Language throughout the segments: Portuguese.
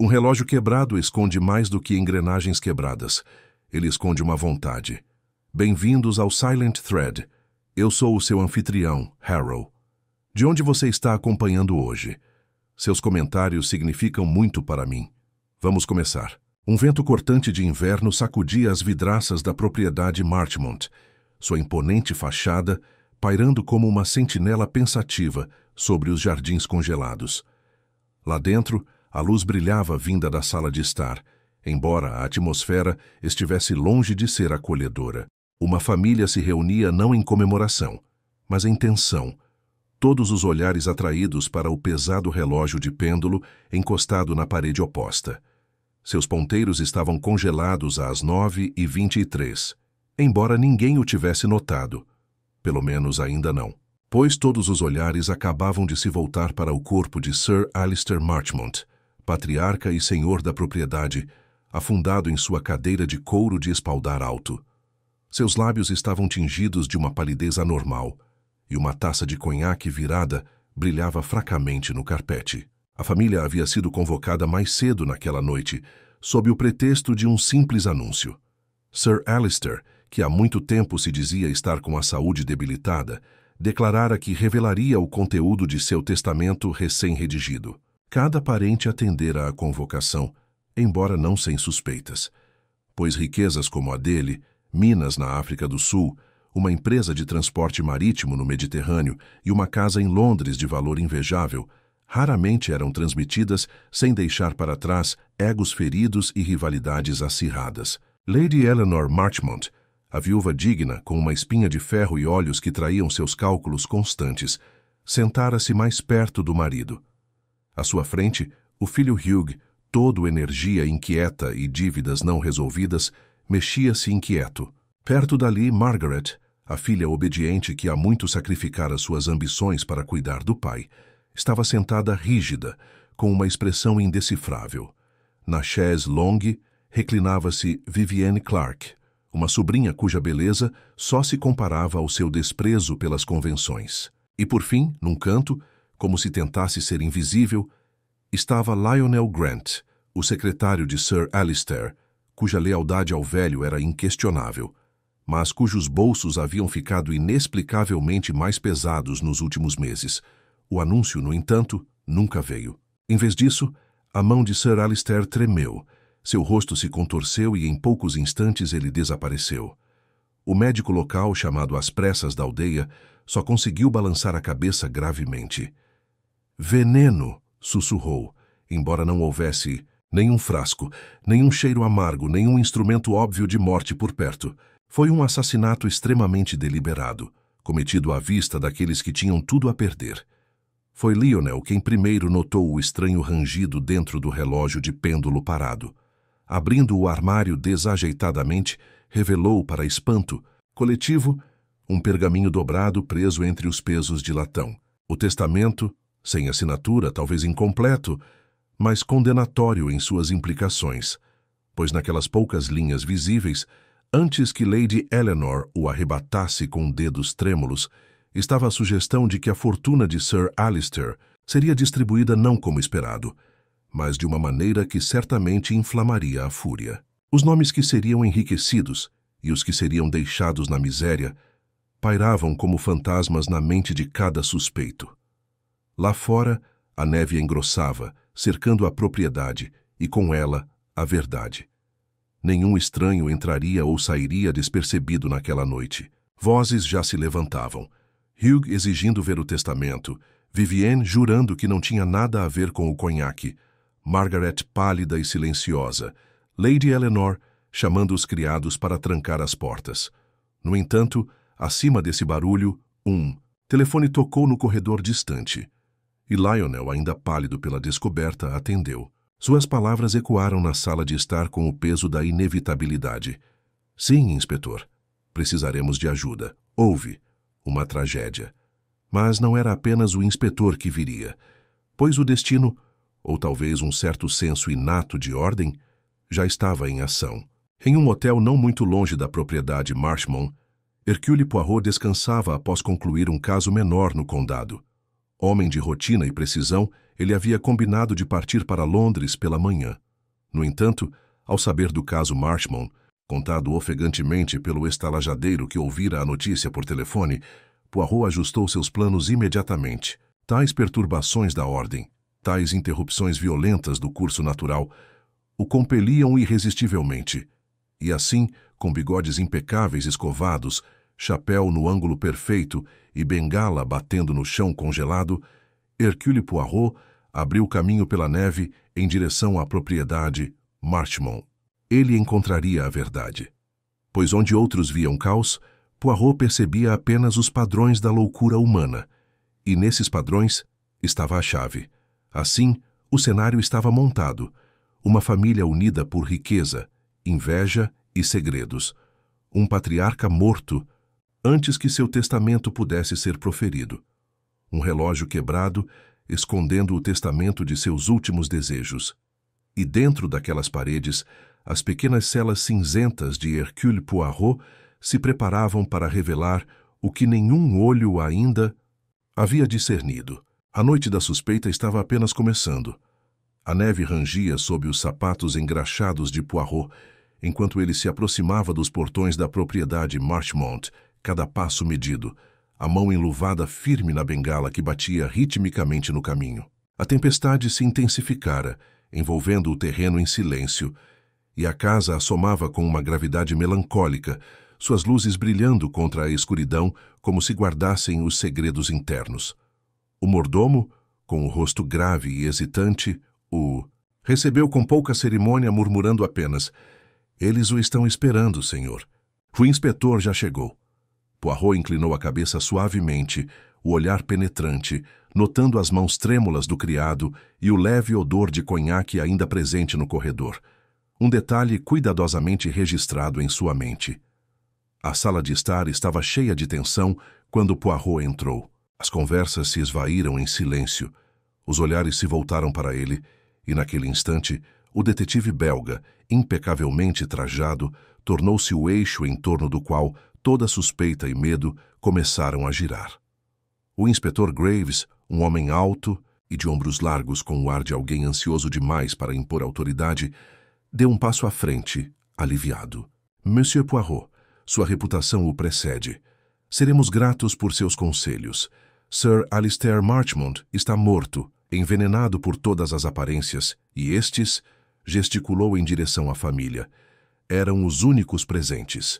Um relógio quebrado esconde mais do que engrenagens quebradas. Ele esconde uma vontade. Bem-vindos ao Silent Thread. Eu sou o seu anfitrião, Harrow. De onde você está acompanhando hoje? Seus comentários significam muito para mim. Vamos começar. Um vento cortante de inverno sacudia as vidraças da propriedade Marchmont, sua imponente fachada pairando como uma sentinela pensativa sobre os jardins congelados. Lá dentro, a luz brilhava vinda da sala de estar, embora a atmosfera estivesse longe de ser acolhedora. Uma família se reunia não em comemoração, mas em tensão, todos os olhares atraídos para o pesado relógio de pêndulo encostado na parede oposta. Seus ponteiros estavam congelados às 9h23, embora ninguém o tivesse notado. Pelo menos ainda não. Pois todos os olhares acabavam de se voltar para o corpo de Sir Alistair Marchmont, patriarca e senhor da propriedade, afundado em sua cadeira de couro de espaldar alto. Seus lábios estavam tingidos de uma palidez anormal, e uma taça de conhaque virada brilhava fracamente no carpete. A família havia sido convocada mais cedo naquela noite, sob o pretexto de um simples anúncio. Sir Alistair, que há muito tempo se dizia estar com a saúde debilitada, declarara que revelaria o conteúdo de seu testamento recém-redigido. Cada parente atendera à convocação, embora não sem suspeitas, pois riquezas como a dele, minas na África do Sul, uma empresa de transporte marítimo no Mediterrâneo e uma casa em Londres de valor invejável, raramente eram transmitidas sem deixar para trás egos feridos e rivalidades acirradas. Lady Eleanor Marchmont, a viúva digna com uma espinha de ferro e olhos que traíam seus cálculos constantes, sentara-se mais perto do marido. À sua frente, o filho Hugh, todo energia inquieta e dívidas não resolvidas, mexia-se inquieto. Perto dali, Margaret, a filha obediente que há muito sacrificara suas ambições para cuidar do pai, estava sentada rígida, com uma expressão indecifrável. Na chaise longue, reclinava-se Vivienne Clark, uma sobrinha cuja beleza só se comparava ao seu desprezo pelas convenções. E por fim, num canto, como se tentasse ser invisível, estava Lionel Grant, o secretário de Sir Alistair, cuja lealdade ao velho era inquestionável, mas cujos bolsos haviam ficado inexplicavelmente mais pesados nos últimos meses. O anúncio, no entanto, nunca veio. Em vez disso, a mão de Sir Alistair tremeu, seu rosto se contorceu e em poucos instantes ele desapareceu. O médico local, chamado às pressas da aldeia, só conseguiu balançar a cabeça gravemente. Veneno! Sussurrou, embora não houvesse nenhum frasco, nenhum cheiro amargo, nenhum instrumento óbvio de morte por perto. Foi um assassinato extremamente deliberado, cometido à vista daqueles que tinham tudo a perder. Foi Lionel quem primeiro notou o estranho rangido dentro do relógio de pêndulo parado. Abrindo o armário desajeitadamente, revelou, para espanto coletivo, um pergaminho dobrado preso entre os pesos de latão. O testamento, sem assinatura, talvez incompleto, mas condenatório em suas implicações, pois naquelas poucas linhas visíveis, antes que Lady Eleanor o arrebatasse com dedos trêmulos, estava a sugestão de que a fortuna de Sir Alistair seria distribuída não como esperado, mas de uma maneira que certamente inflamaria a fúria. Os nomes que seriam enriquecidos e os que seriam deixados na miséria pairavam como fantasmas na mente de cada suspeito. Lá fora, a neve engrossava, cercando a propriedade e, com ela, a verdade. Nenhum estranho entraria ou sairia despercebido naquela noite. Vozes já se levantavam. Hugh exigindo ver o testamento, Vivienne jurando que não tinha nada a ver com o conhaque, Margaret pálida e silenciosa, Lady Eleanor chamando os criados para trancar as portas. No entanto, acima desse barulho, telefone tocou no corredor distante. E Lionel, ainda pálido pela descoberta, atendeu. Suas palavras ecoaram na sala de estar com o peso da inevitabilidade. Sim, inspetor. Precisaremos de ajuda. Houve uma tragédia. Mas não era apenas o inspetor que viria, pois o destino, ou talvez um certo senso inato de ordem, já estava em ação. Em um hotel não muito longe da propriedade Marchmont, Hercule Poirot descansava após concluir um caso menor no condado. Homem de rotina e precisão, Ele havia combinado de partir para Londres pela manhã. No entanto, ao saber do caso Marchmont, contado ofegantemente pelo estalajadeiro que ouvira a notícia por telefone, Poirot ajustou seus planos imediatamente. Tais perturbações da ordem, tais interrupções violentas do curso natural, o compeliam irresistivelmente. E assim, com bigodes impecáveis escovados, chapéu no ângulo perfeito e bengala batendo no chão congelado, Hercule Poirot abriu caminho pela neve em direção à propriedade Marchmont. Ele encontraria a verdade. Pois onde outros viam caos, Poirot percebia apenas os padrões da loucura humana, e nesses padrões estava a chave. Assim, o cenário estava montado. Uma família unida por riqueza, inveja e segredos. Um patriarca morto antes que seu testamento pudesse ser proferido. Um relógio quebrado, escondendo o testamento de seus últimos desejos. E dentro daquelas paredes, as pequenas celas cinzentas de Hercule Poirot se preparavam para revelar o que nenhum olho ainda havia discernido. A noite da suspeita estava apenas começando. A neve rangia sob os sapatos engraxados de Poirot, enquanto ele se aproximava dos portões da propriedade Marchmont, cada passo medido, a mão enluvada firme na bengala que batia ritmicamente no caminho. A tempestade se intensificara, envolvendo o terreno em silêncio, e a casa assomava com uma gravidade melancólica, suas luzes brilhando contra a escuridão como se guardassem os segredos internos. O mordomo, com o rosto grave e hesitante, o recebeu com pouca cerimônia, murmurando apenas: "Eles o estão esperando, senhor. O inspetor já chegou." Poirot inclinou a cabeça suavemente, o olhar penetrante, notando as mãos trêmulas do criado e o leve odor de conhaque ainda presente no corredor. Um detalhe cuidadosamente registrado em sua mente. A sala de estar estava cheia de tensão quando Poirot entrou. As conversas se esvaíram em silêncio. Os olhares se voltaram para ele, e naquele instante, o detetive belga, impecavelmente trajado, tornou-se o eixo em torno do qual toda suspeita e medo começaram a girar. O inspetor Graves, um homem alto e de ombros largos com o ar de alguém ansioso demais para impor autoridade, deu um passo à frente, aliviado. "Monsieur Poirot, sua reputação o precede. Seremos gratos por seus conselhos. Sir Alistair Marchmont está morto, envenenado por todas as aparências, e estes," gesticulou em direção à família, "eram os únicos presentes."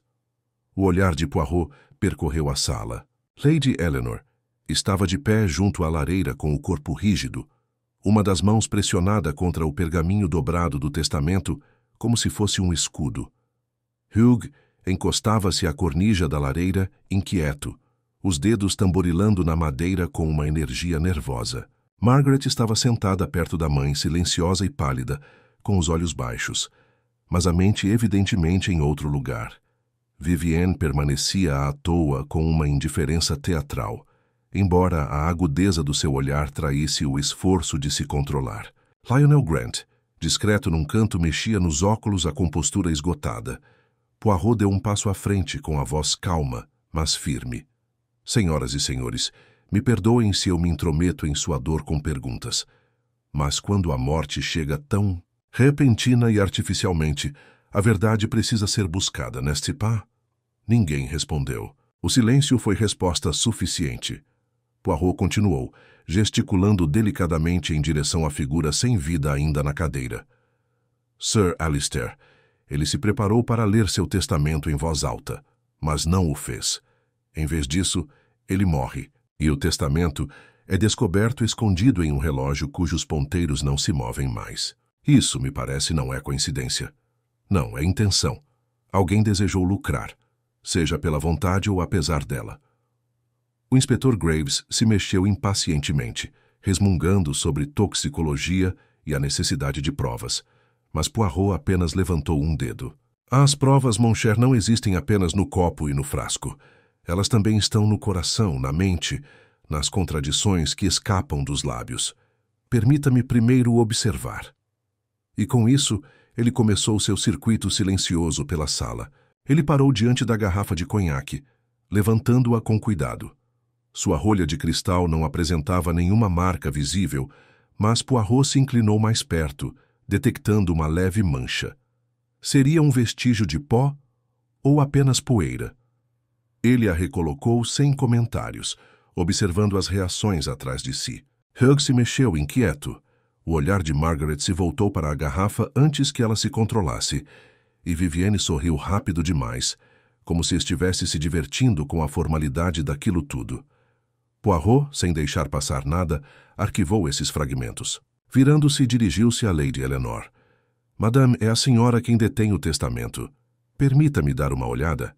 O olhar de Poirot percorreu a sala. Lady Eleanor estava de pé junto à lareira com o corpo rígido, uma das mãos pressionada contra o pergaminho dobrado do testamento, como se fosse um escudo. Hugh encostava-se à cornija da lareira, inquieto, os dedos tamborilando na madeira com uma energia nervosa. Margaret estava sentada perto da mãe, silenciosa e pálida, com os olhos baixos, mas a mente evidentemente em outro lugar. Vivienne permanecia à toa com uma indiferença teatral, embora a agudeza do seu olhar traísse o esforço de se controlar. Lionel Grant, discreto num canto, mexia nos óculos a compostura esgotada. Poirot deu um passo à frente com a voz calma, mas firme. "Senhoras e senhores, me perdoem se eu me intrometo em sua dor com perguntas. Mas quando a morte chega tão repentina e artificialmente, a verdade precisa ser buscada, n'est-ce pas?" Ninguém respondeu. O silêncio foi resposta suficiente. Poirot continuou, gesticulando delicadamente em direção à figura sem vida ainda na cadeira. "Sir Alistair, ele se preparou para ler seu testamento em voz alta, mas não o fez. Em vez disso, ele morre, e o testamento é descoberto escondido em um relógio cujos ponteiros não se movem mais. Isso, me parece, não é coincidência. Não, é intenção. Alguém desejou lucrar, seja pela vontade ou apesar dela." O inspetor Graves se mexeu impacientemente, resmungando sobre toxicologia e a necessidade de provas, mas Poirot apenas levantou um dedo. "As provas, mon cher, não existem apenas no copo e no frasco. Elas também estão no coração, na mente, nas contradições que escapam dos lábios. Permita-me primeiro observar." E com isso, ele começou seu circuito silencioso pela sala. Ele parou diante da garrafa de conhaque, levantando-a com cuidado. Sua rolha de cristal não apresentava nenhuma marca visível, Mas Poirot se inclinou mais perto, detectando uma leve mancha. Seria um vestígio de pó ou apenas poeira? Ele a recolocou sem comentários, observando as reações atrás de si. Hugh se mexeu, inquieto. O olhar de Margaret se voltou para a garrafa antes que ela se controlasse, e Vivienne sorriu rápido demais, como se estivesse se divertindo com a formalidade daquilo tudo. Poirot, sem deixar passar nada, arquivou esses fragmentos. Virando-se, dirigiu-se a Lady Eleanor. Madame, é a senhora quem detém o testamento. Permita-me dar uma olhada.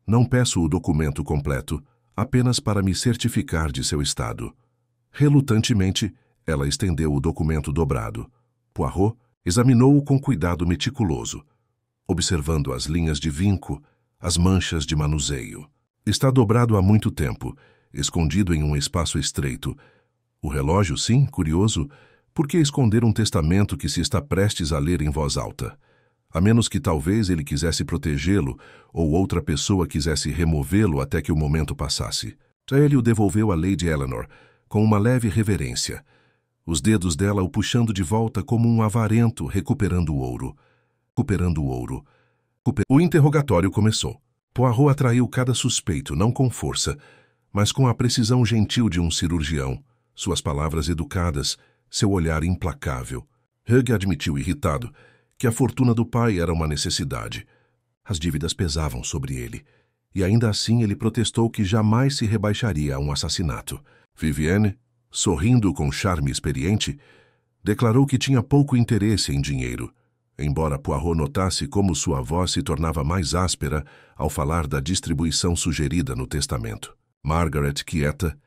Não peço o documento completo, apenas para me certificar de seu estado. Relutantemente, ela estendeu o documento dobrado. Poirot examinou-o com cuidado meticuloso, observando as linhas de vinco, as manchas de manuseio. Está dobrado há muito tempo, escondido em um espaço estreito. O relógio, sim, curioso. Por que esconder um testamento que se está prestes a ler em voz alta? A menos que talvez ele quisesse protegê-lo ou outra pessoa quisesse removê-lo até que o momento passasse. Ele o devolveu a Lady Eleanor, com uma leve reverência, os dedos dela o puxando de volta como um avarento recuperando o ouro. O interrogatório começou. Poirot atraiu cada suspeito, não com força, mas com a precisão gentil de um cirurgião, suas palavras educadas, seu olhar implacável. Hugh admitiu irritado que a fortuna do pai era uma necessidade. As dívidas pesavam sobre ele, e ainda assim ele protestou que jamais se rebaixaria a um assassinato. Vivienne, sorrindo com charme experiente, declarou que tinha pouco interesse em dinheiro, embora Poirot notasse como sua voz se tornava mais áspera ao falar da distribuição sugerida no testamento. Margaret, quieta,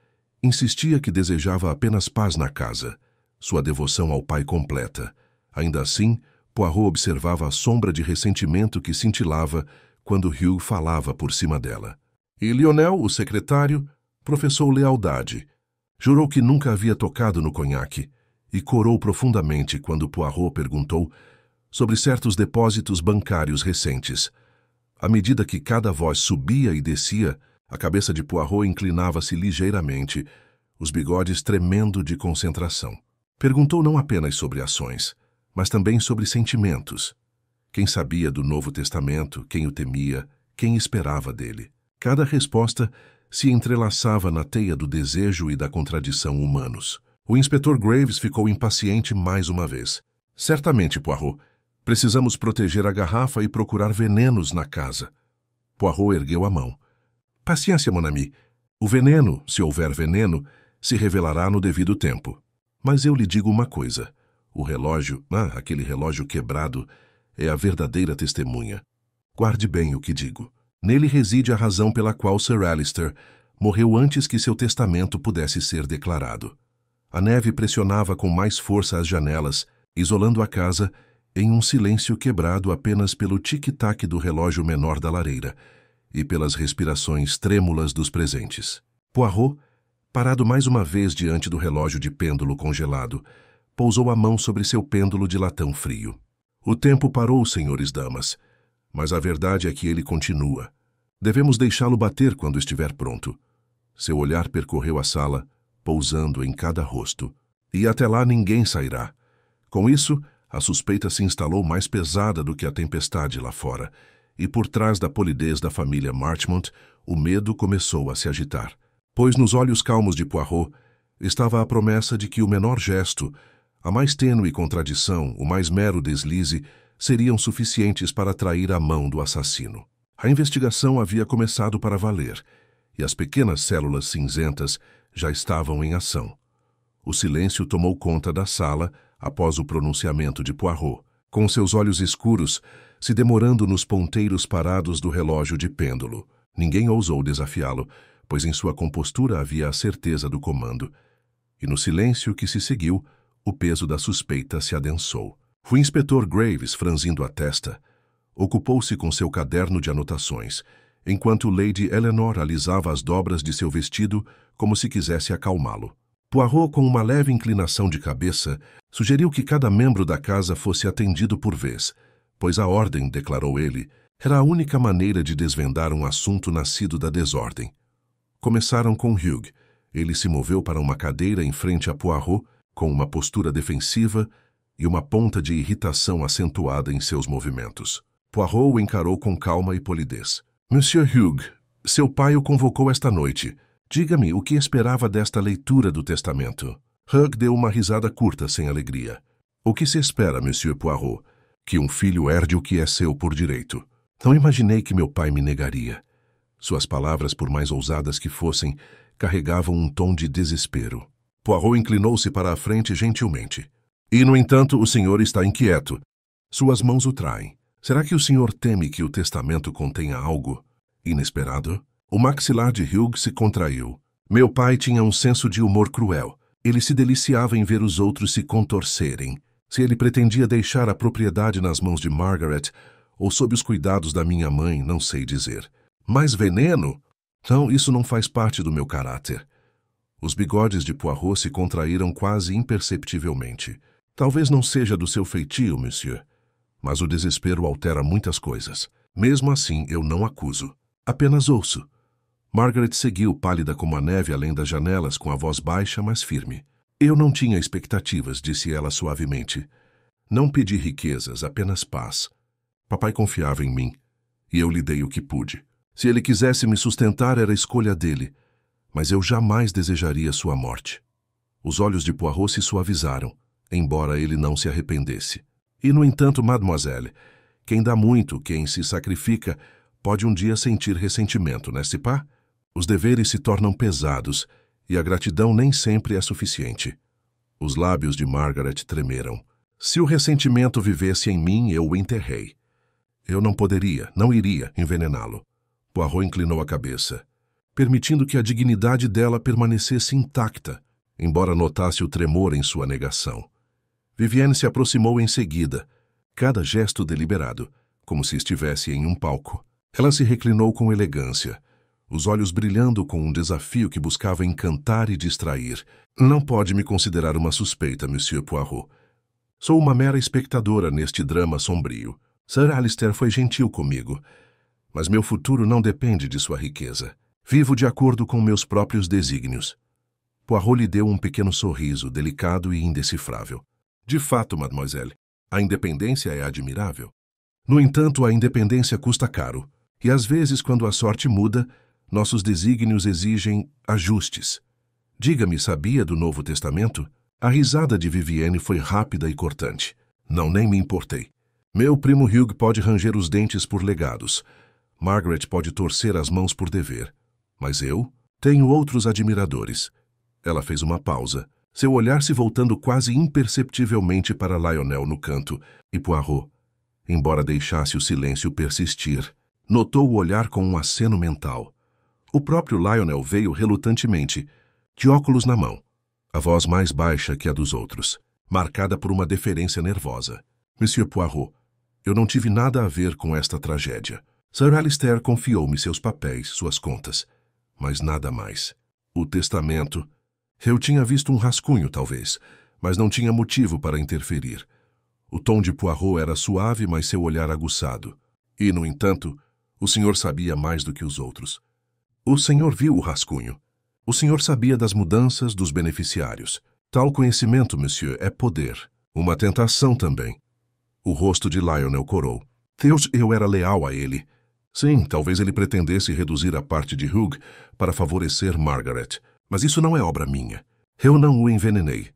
insistia que desejava apenas paz na casa, sua devoção ao pai completa. Ainda assim, Poirot observava a sombra de ressentimento que cintilava quando Hugh falava por cima dela. E Lionel, o secretário, professou lealdade. Jurou que nunca havia tocado no conhaque e corou profundamente quando Poirot perguntou sobre certos depósitos bancários recentes. À medida que cada voz subia e descia, a cabeça de Poirot inclinava-se ligeiramente, os bigodes tremendo de concentração. Perguntou não apenas sobre ações, mas também sobre sentimentos. Quem sabia do Novo Testamento, quem o temia, quem esperava dele. Cada resposta se entrelaçava na teia do desejo e da contradição humanos. O inspetor Graves ficou impaciente mais uma vez. Certamente, Poirot, precisamos proteger a garrafa e procurar venenos na casa. Poirot ergueu a mão. Paciência, mon ami. O veneno, se houver veneno, se revelará no devido tempo. Mas eu lhe digo uma coisa. O relógio, aquele relógio quebrado, é a verdadeira testemunha. Guarde bem o que digo. Nele reside a razão pela qual Sir Alistair morreu antes que seu testamento pudesse ser declarado. A neve pressionava com mais força as janelas, isolando a casa em um silêncio quebrado apenas pelo tic-tac do relógio menor da lareira e pelas respirações trêmulas dos presentes. Poirot, parado mais uma vez diante do relógio de pêndulo congelado, pousou a mão sobre seu pêndulo de latão frio. O tempo parou, senhores damas, mas a verdade é que ele continua. Devemos deixá-lo bater quando estiver pronto. Seu olhar percorreu a sala, pousando em cada rosto. E até lá ninguém sairá. Com isso, a suspeita se instalou mais pesada do que a tempestade lá fora, e por trás da polidez da família Marchmont, o medo começou a se agitar. Pois nos olhos calmos de Poirot estava a promessa de que o menor gesto, a mais tênue contradição, o mais mero deslize, seriam suficientes para atrair a mão do assassino. A investigação havia começado para valer, e as pequenas células cinzentas já estavam em ação. O silêncio tomou conta da sala após o pronunciamento de Poirot, com seus olhos escuros se demorando nos ponteiros parados do relógio de pêndulo. Ninguém ousou desafiá-lo, pois em sua compostura havia a certeza do comando. E no silêncio que se seguiu, o peso da suspeita se adensou. O inspetor Graves, franzindo a testa, ocupou-se com seu caderno de anotações, enquanto Lady Eleanor alisava as dobras de seu vestido como se quisesse acalmá-lo. Poirot, com uma leve inclinação de cabeça, sugeriu que cada membro da casa fosse atendido por vez, pois a ordem, declarou ele, era a única maneira de desvendar um assunto nascido da desordem. Começaram com Hugh. Ele se moveu para uma cadeira em frente a Poirot, com uma postura defensiva e uma ponta de irritação acentuada em seus movimentos. Poirot o encarou com calma e polidez. Monsieur Hugh, seu pai o convocou esta noite. Diga-me o que esperava desta leitura do testamento. Hugh deu uma risada curta sem alegria. O que se espera, Monsieur Poirot? Que um filho herde o que é seu por direito. Não imaginei que meu pai me negaria. Suas palavras, por mais ousadas que fossem, carregavam um tom de desespero. Poirot inclinou-se para a frente gentilmente. E, no entanto, o senhor está inquieto. Suas mãos o traem. Será que o senhor teme que o testamento contenha algo inesperado? O maxilar de Hugh se contraiu. Meu pai tinha um senso de humor cruel. Ele se deliciava em ver os outros se contorcerem. Se ele pretendia deixar a propriedade nas mãos de Margaret ou sob os cuidados da minha mãe, não sei dizer. Mas veneno? Não, isso não faz parte do meu caráter. Os bigodes de Poirot se contraíram quase imperceptivelmente. Talvez não seja do seu feitio, monsieur. Mas o desespero altera muitas coisas. Mesmo assim, eu não acuso. Apenas ouço. Margaret seguiu, pálida como a neve além das janelas, com a voz baixa, mas firme. Eu não tinha expectativas, disse ela suavemente. Não pedi riquezas, apenas paz. Papai confiava em mim, e eu lhe dei o que pude. Se ele quisesse me sustentar, era escolha dele, mas eu jamais desejaria sua morte. Os olhos de Poirot se suavizaram, embora ele não se arrependesse. E, no entanto, mademoiselle, quem dá muito, quem se sacrifica, pode um dia sentir ressentimento, n'est-ce pas? Os deveres se tornam pesados, e a gratidão nem sempre é suficiente. Os lábios de Margaret tremeram. Se o ressentimento vivesse em mim, eu o enterrei. Eu não poderia, não iria envenená-lo. Poirot inclinou a cabeça, permitindo que a dignidade dela permanecesse intacta, embora notasse o tremor em sua negação. Vivienne se aproximou em seguida, cada gesto deliberado, como se estivesse em um palco. Ela se reclinou com elegância, os olhos brilhando com um desafio que buscava encantar e distrair. Não pode me considerar uma suspeita, Monsieur Poirot. Sou uma mera espectadora neste drama sombrio. Sir Alistair foi gentil comigo, mas meu futuro não depende de sua riqueza. Vivo de acordo com meus próprios desígnios. Poirot lhe deu um pequeno sorriso, delicado e indecifrável. De fato, mademoiselle, a independência é admirável. No entanto, a independência custa caro, e às vezes, quando a sorte muda, nossos desígnios exigem ajustes. Diga-me, sabia do Novo Testamento? A risada de Vivienne foi rápida e cortante. Não, nem me importei. Meu primo Hugh pode ranger os dentes por legados. Margaret pode torcer as mãos por dever. Mas eu tenho outros admiradores. Ela fez uma pausa, seu olhar se voltando quase imperceptivelmente para Lionel no canto, e Poirot, embora deixasse o silêncio persistir, notou o olhar com um aceno mental. O próprio Lionel veio relutantemente, de óculos na mão, a voz mais baixa que a dos outros, marcada por uma deferência nervosa. Monsieur Poirot, eu não tive nada a ver com esta tragédia. Sir Alistair confiou-me seus papéis, suas contas, mas nada mais. O testamento... Eu tinha visto um rascunho, talvez, mas não tinha motivo para interferir. O tom de Poirot era suave, mas seu olhar aguçado. E, no entanto, o senhor sabia mais do que os outros. O senhor viu o rascunho. O senhor sabia das mudanças dos beneficiários. Tal conhecimento, monsieur, é poder. Uma tentação também. O rosto de Lionel corou. Deus, eu era leal a ele. Sim, talvez ele pretendesse reduzir a parte de Hugh para favorecer Margaret. Mas isso não é obra minha. Eu não o envenenei.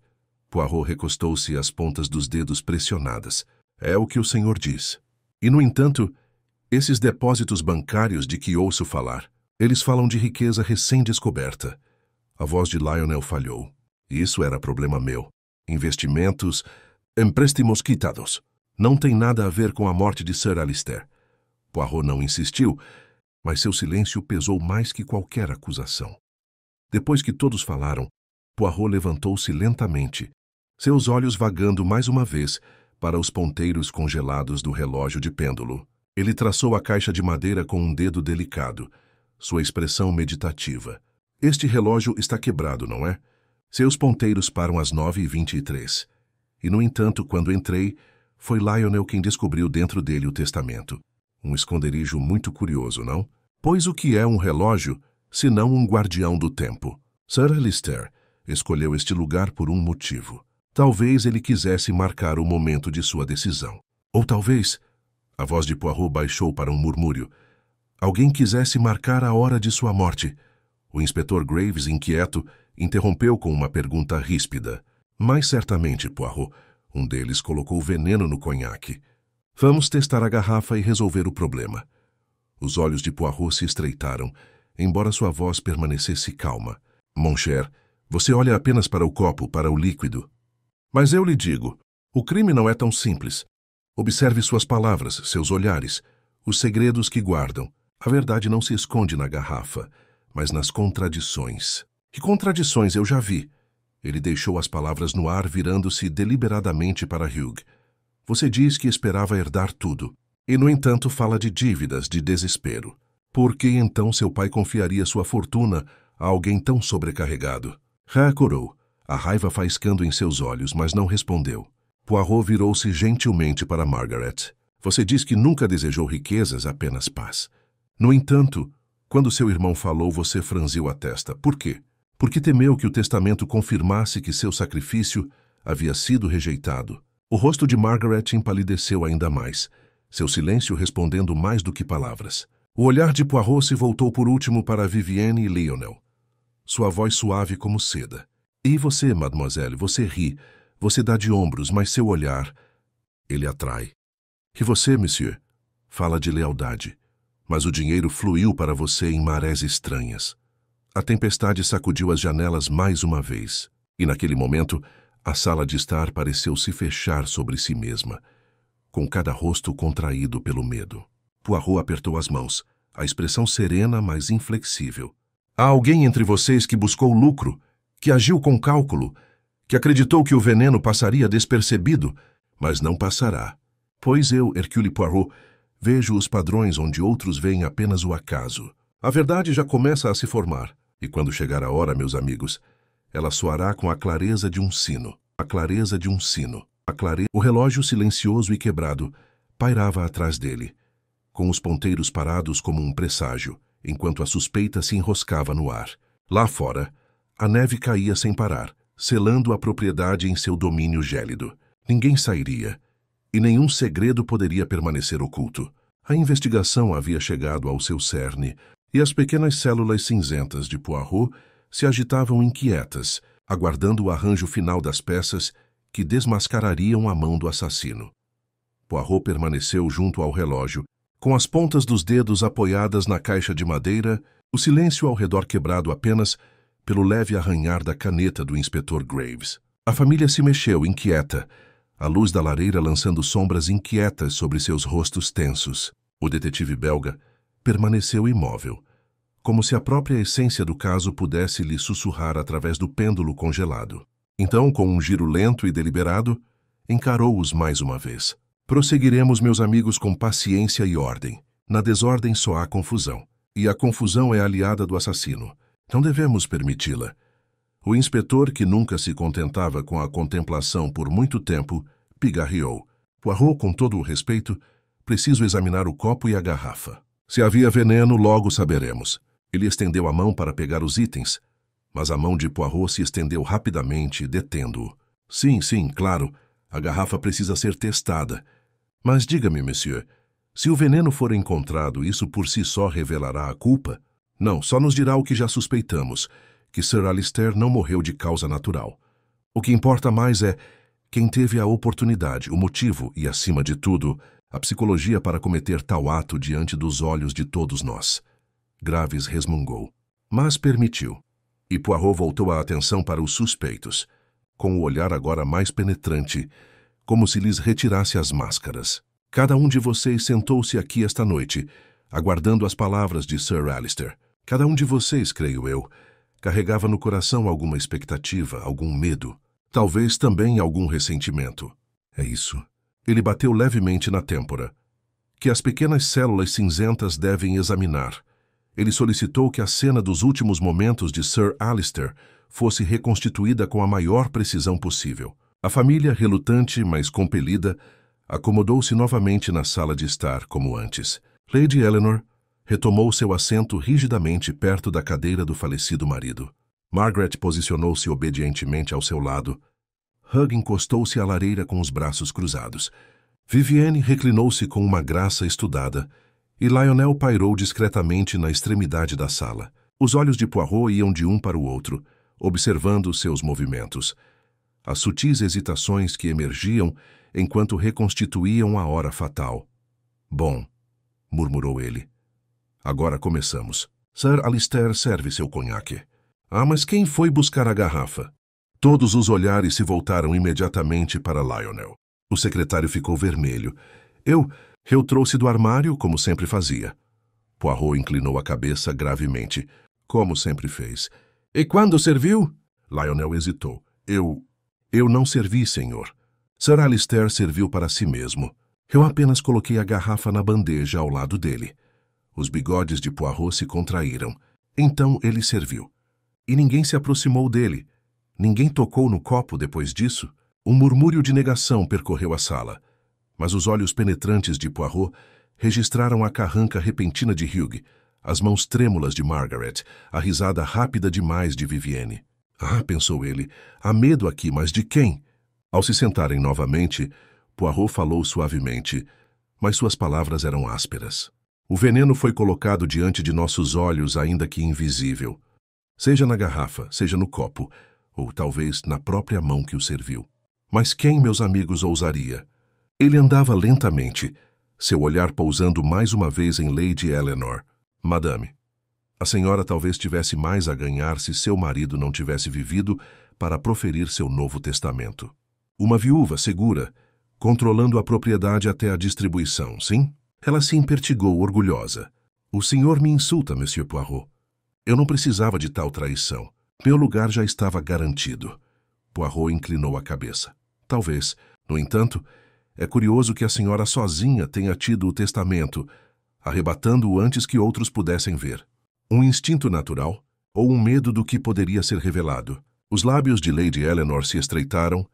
Poirot recostou-se às pontas dos dedos pressionadas. É o que o senhor diz. E, no entanto, esses depósitos bancários de que ouço falar, eles falam de riqueza recém-descoberta. A voz de Lionel falhou. Isso era problema meu. Investimentos, empréstimos quitados. Não tem nada a ver com a morte de Sir Alistair. Poirot não insistiu, mas seu silêncio pesou mais que qualquer acusação. Depois que todos falaram, Poirot levantou-se lentamente, seus olhos vagando mais uma vez para os ponteiros congelados do relógio de pêndulo. Ele traçou a caixa de madeira com um dedo delicado, sua expressão meditativa. Este relógio está quebrado, não é? Seus ponteiros param às 9h23. E, no entanto, quando entrei, foi Lionel quem descobriu dentro dele o testamento. Um esconderijo muito curioso, não? Pois o que é um relógio, senão um guardião do tempo? Sir Alistair escolheu este lugar por um motivo. Talvez ele quisesse marcar o momento de sua decisão. Ou talvez, a voz de Poirot baixou para um murmúrio, alguém quisesse marcar a hora de sua morte. O inspetor Graves, inquieto, interrompeu com uma pergunta ríspida. Mas certamente, Poirot, um deles colocou veneno no conhaque. Vamos testar a garrafa e resolver o problema. Os olhos de Poirot se estreitaram, embora sua voz permanecesse calma. Mon cher, você olha apenas para o copo, para o líquido. Mas eu lhe digo, o crime não é tão simples. Observe suas palavras, seus olhares, os segredos que guardam. A verdade não se esconde na garrafa, mas nas contradições. Que contradições eu já vi? Ele deixou as palavras no ar, virando-se deliberadamente para Hugh. Você diz que esperava herdar tudo, e no entanto fala de dívidas, de desespero. Por que então seu pai confiaria sua fortuna a alguém tão sobrecarregado? Recorou, a raiva faiscando em seus olhos, mas não respondeu. Poirot virou-se gentilmente para Margaret. Você diz que nunca desejou riquezas, apenas paz. No entanto, quando seu irmão falou, você franziu a testa. Por quê? Porque temeu que o testamento confirmasse que seu sacrifício havia sido rejeitado. O rosto de Margaret empalideceu ainda mais, seu silêncio respondendo mais do que palavras. O olhar de Poirot se voltou por último para Vivienne e Lionel. Sua voz suave como seda. E você, mademoiselle, você ri, você dá de ombros, mas seu olhar, ele atrai. E você, monsieur, fala de lealdade, mas o dinheiro fluiu para você em marés estranhas. A tempestade sacudiu as janelas mais uma vez, e naquele momento, a sala de estar pareceu se fechar sobre si mesma, com cada rosto contraído pelo medo. Poirot apertou as mãos, a expressão serena, mas inflexível. Há alguém entre vocês que buscou lucro, que agiu com cálculo, que acreditou que o veneno passaria despercebido, mas não passará. Pois eu, Hercule Poirot, vejo os padrões onde outros veem apenas o acaso. A verdade já começa a se formar. E quando chegar a hora, meus amigos, ela soará com a clareza de um sino. A clareza de um sino. O relógio silencioso e quebrado pairava atrás dele, com os ponteiros parados como um presságio, enquanto a suspeita se enroscava no ar. Lá fora, a neve caía sem parar, selando a propriedade em seu domínio gélido. Ninguém sairia, e nenhum segredo poderia permanecer oculto. A investigação havia chegado ao seu cerne, e as pequenas células cinzentas de Poirot se agitavam inquietas, aguardando o arranjo final das peças que desmascarariam a mão do assassino. Poirot permaneceu junto ao relógio, com as pontas dos dedos apoiadas na caixa de madeira, o silêncio ao redor quebrado apenas pelo leve arranhar da caneta do inspetor Graves. A família se mexeu, inquieta, a luz da lareira lançando sombras inquietas sobre seus rostos tensos. O detetive belga permaneceu imóvel, como se a própria essência do caso pudesse lhe sussurrar através do pêndulo congelado. Então, com um giro lento e deliberado, encarou-os mais uma vez. Prosseguiremos, meus amigos, com paciência e ordem. Na desordem só há confusão, e a confusão é aliada do assassino. Não devemos permiti-la. O inspetor, que nunca se contentava com a contemplação por muito tempo, pigarreou. Poirot, com todo o respeito, preciso examinar o copo e a garrafa. Se havia veneno, logo saberemos. Ele estendeu a mão para pegar os itens, mas a mão de Poirot se estendeu rapidamente, detendo-o. Sim, claro, a garrafa precisa ser testada. Mas diga-me, monsieur, se o veneno for encontrado, isso por si só revelará a culpa? Não, só nos dirá o que já suspeitamos, que Sir Alistair não morreu de causa natural. O que importa mais é quem teve a oportunidade, o motivo e, acima de tudo, a psicologia para cometer tal ato diante dos olhos de todos nós. Graves resmungou, mas permitiu. E Poirot voltou a atenção para os suspeitos, com o olhar agora mais penetrante, como se lhes retirasse as máscaras. Cada um de vocês sentou-se aqui esta noite, aguardando as palavras de Sir Alistair. Cada um de vocês, creio eu, carregava no coração alguma expectativa, algum medo, talvez também algum ressentimento. É isso. Ele bateu levemente na têmpora, que as pequenas células cinzentas devem examinar. Ele solicitou que a cena dos últimos momentos de Sir Alistair fosse reconstituída com a maior precisão possível. A família, relutante, mas compelida, acomodou-se novamente na sala de estar, como antes. Lady Eleanor retomou seu assento rigidamente perto da cadeira do falecido marido. Margaret posicionou-se obedientemente ao seu lado. Hugh encostou-se à lareira com os braços cruzados. Vivienne reclinou-se com uma graça estudada, e Lionel pairou discretamente na extremidade da sala. Os olhos de Poirot iam de um para o outro, observando seus movimentos. As sutis hesitações que emergiam enquanto reconstituíam a hora fatal. Bom, murmurou ele. Agora começamos. Sir Alistair serve seu conhaque. Ah, mas quem foi buscar a garrafa? Todos os olhares se voltaram imediatamente para Lionel. O secretário ficou vermelho. Eu trouxe do armário, como sempre fazia. Poirot inclinou a cabeça gravemente, como sempre fez. E quando serviu? Lionel hesitou. Eu não servi, senhor. Sir Alistair serviu para si mesmo. Eu apenas coloquei a garrafa na bandeja ao lado dele. Os bigodes de Poirot se contraíram. Então ele serviu. E ninguém se aproximou dele. Ninguém tocou no copo depois disso. Um murmúrio de negação percorreu a sala. Mas os olhos penetrantes de Poirot registraram a carranca repentina de Hugh, as mãos trêmulas de Margaret, a risada rápida demais de Vivienne. Ah, pensou ele, há medo aqui, mas de quem? Ao se sentarem novamente, Poirot falou suavemente, mas suas palavras eram ásperas. O veneno foi colocado diante de nossos olhos, ainda que invisível. Seja na garrafa, seja no copo, ou talvez na própria mão que o serviu. Mas quem, meus amigos, ousaria? Ele andava lentamente, seu olhar pousando mais uma vez em Lady Eleanor. Madame, a senhora talvez tivesse mais a ganhar se seu marido não tivesse vivido para proferir seu novo testamento. Uma viúva segura, controlando a propriedade até a distribuição, sim? Ela se impertigou, orgulhosa. O senhor me insulta, Monsieur Poirot. Eu não precisava de tal traição. Meu lugar já estava garantido. Poirot inclinou a cabeça. Talvez. No entanto, é curioso que a senhora sozinha tenha tido o testamento, arrebatando-o antes que outros pudessem ver. Um instinto natural ou um medo do que poderia ser revelado? Os lábios de Lady Eleanor se estreitaram,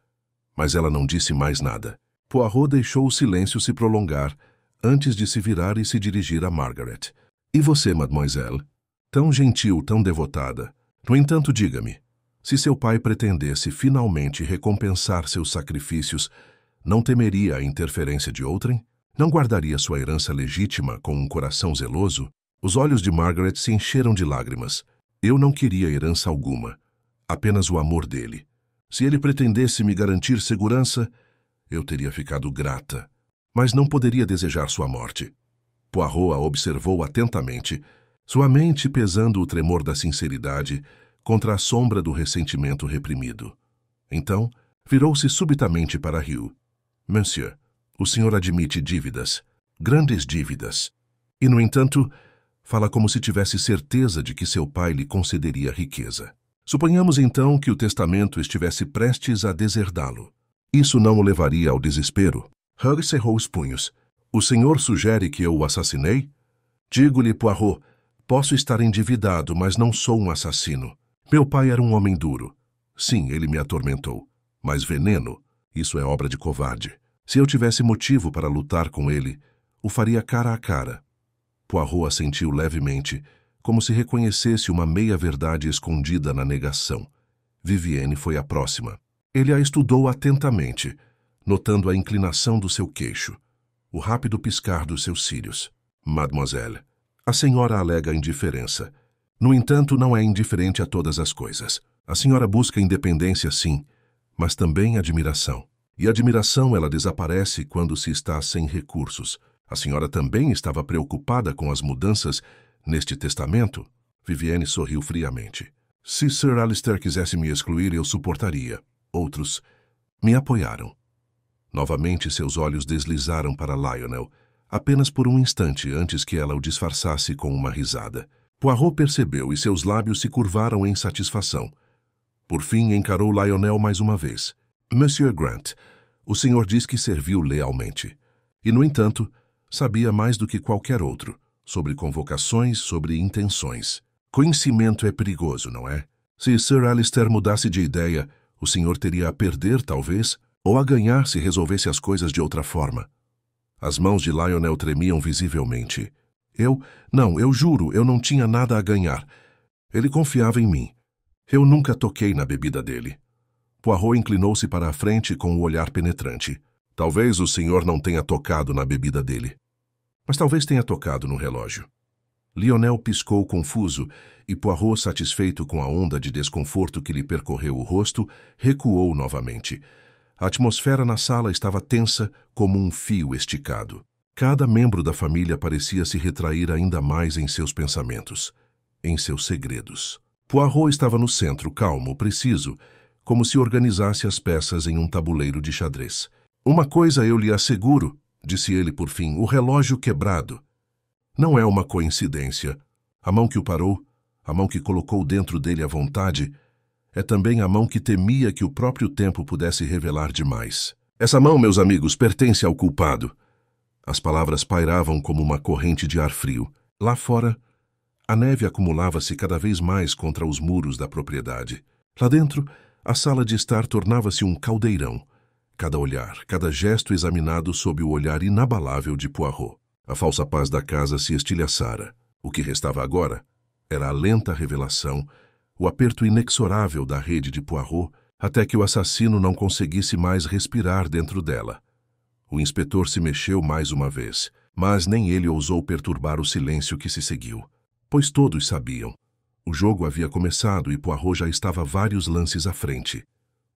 mas ela não disse mais nada. Poirot deixou o silêncio se prolongar antes de se virar e se dirigir a Margaret. E você, mademoiselle? Tão gentil, tão devotada. No entanto, diga-me, se seu pai pretendesse finalmente recompensar seus sacrifícios, não temeria a interferência de outrem? Não guardaria sua herança legítima com um coração zeloso? Os olhos de Margaret se encheram de lágrimas. Eu não queria herança alguma, apenas o amor dele. Se ele pretendesse me garantir segurança, eu teria ficado grata, mas não poderia desejar sua morte. Poirot a observou atentamente, sua mente pesando o tremor da sinceridade contra a sombra do ressentimento reprimido. Então, virou-se subitamente para Hugh. Monsieur, o senhor admite dívidas, grandes dívidas, e, no entanto, fala como se tivesse certeza de que seu pai lhe concederia riqueza. Suponhamos, então, que o testamento estivesse prestes a deserdá-lo. Isso não o levaria ao desespero? Hugh cerrou os punhos. O senhor sugere que eu o assassinei? Digo-lhe, Poirot, posso estar endividado, mas não sou um assassino. Meu pai era um homem duro. Sim, ele me atormentou. Mas veneno, isso é obra de covarde. Se eu tivesse motivo para lutar com ele, o faria cara a cara. Poirot assentiu levemente, como se reconhecesse uma meia-verdade escondida na negação. Vivienne foi a próxima. Ele a estudou atentamente, notando a inclinação do seu queixo, o rápido piscar dos seus cílios. Mademoiselle, a senhora alega indiferença. No entanto, não é indiferente a todas as coisas. A senhora busca independência, sim, mas também admiração. E admiração ela desaparece quando se está sem recursos. A senhora também estava preocupada com as mudanças neste testamento? Vivienne sorriu friamente. Se Sir Alistair quisesse me excluir, eu suportaria. Outros me apoiaram. Novamente seus olhos deslizaram para Lionel, apenas por um instante antes que ela o disfarçasse com uma risada. Poirot percebeu e seus lábios se curvaram em satisfação. Por fim, encarou Lionel mais uma vez. Monsieur Grant, o senhor diz que serviu lealmente. E, no entanto, sabia mais do que qualquer outro, sobre convocações, sobre intenções. Conhecimento é perigoso, não é? Se Sir Alistair mudasse de ideia, o senhor teria a perder, talvez, ou a ganhar se resolvesse as coisas de outra forma. As mãos de Lionel tremiam visivelmente. Eu juro, eu não tinha nada a ganhar. Ele confiava em mim. Eu nunca toquei na bebida dele. Poirot inclinou-se para a frente com o olhar penetrante. Talvez o senhor não tenha tocado na bebida dele. Mas talvez tenha tocado no relógio. Lionel piscou confuso e Poirot, satisfeito com a onda de desconforto que lhe percorreu o rosto, recuou novamente. A atmosfera na sala estava tensa como um fio esticado. Cada membro da família parecia se retrair ainda mais em seus pensamentos, em seus segredos. Poirot estava no centro, calmo, preciso, como se organizasse as peças em um tabuleiro de xadrez. Uma coisa eu lhe asseguro, disse ele por fim, o relógio quebrado. Não é uma coincidência. A mão que o parou, a mão que colocou dentro dele a vontade, é também a mão que temia que o próprio tempo pudesse revelar demais. Essa mão, meus amigos, pertence ao culpado. As palavras pairavam como uma corrente de ar frio. Lá fora, a neve acumulava-se cada vez mais contra os muros da propriedade. Lá dentro, a sala de estar tornava-se um caldeirão. Cada olhar, cada gesto examinado sob o olhar inabalável de Poirot. A falsa paz da casa se estilhaçara. O que restava agora era a lenta revelação, o aperto inexorável da rede de Poirot, até que o assassino não conseguisse mais respirar dentro dela. O inspetor se mexeu mais uma vez, mas nem ele ousou perturbar o silêncio que se seguiu. Pois todos sabiam. O jogo havia começado e Poirot já estava vários lances à frente.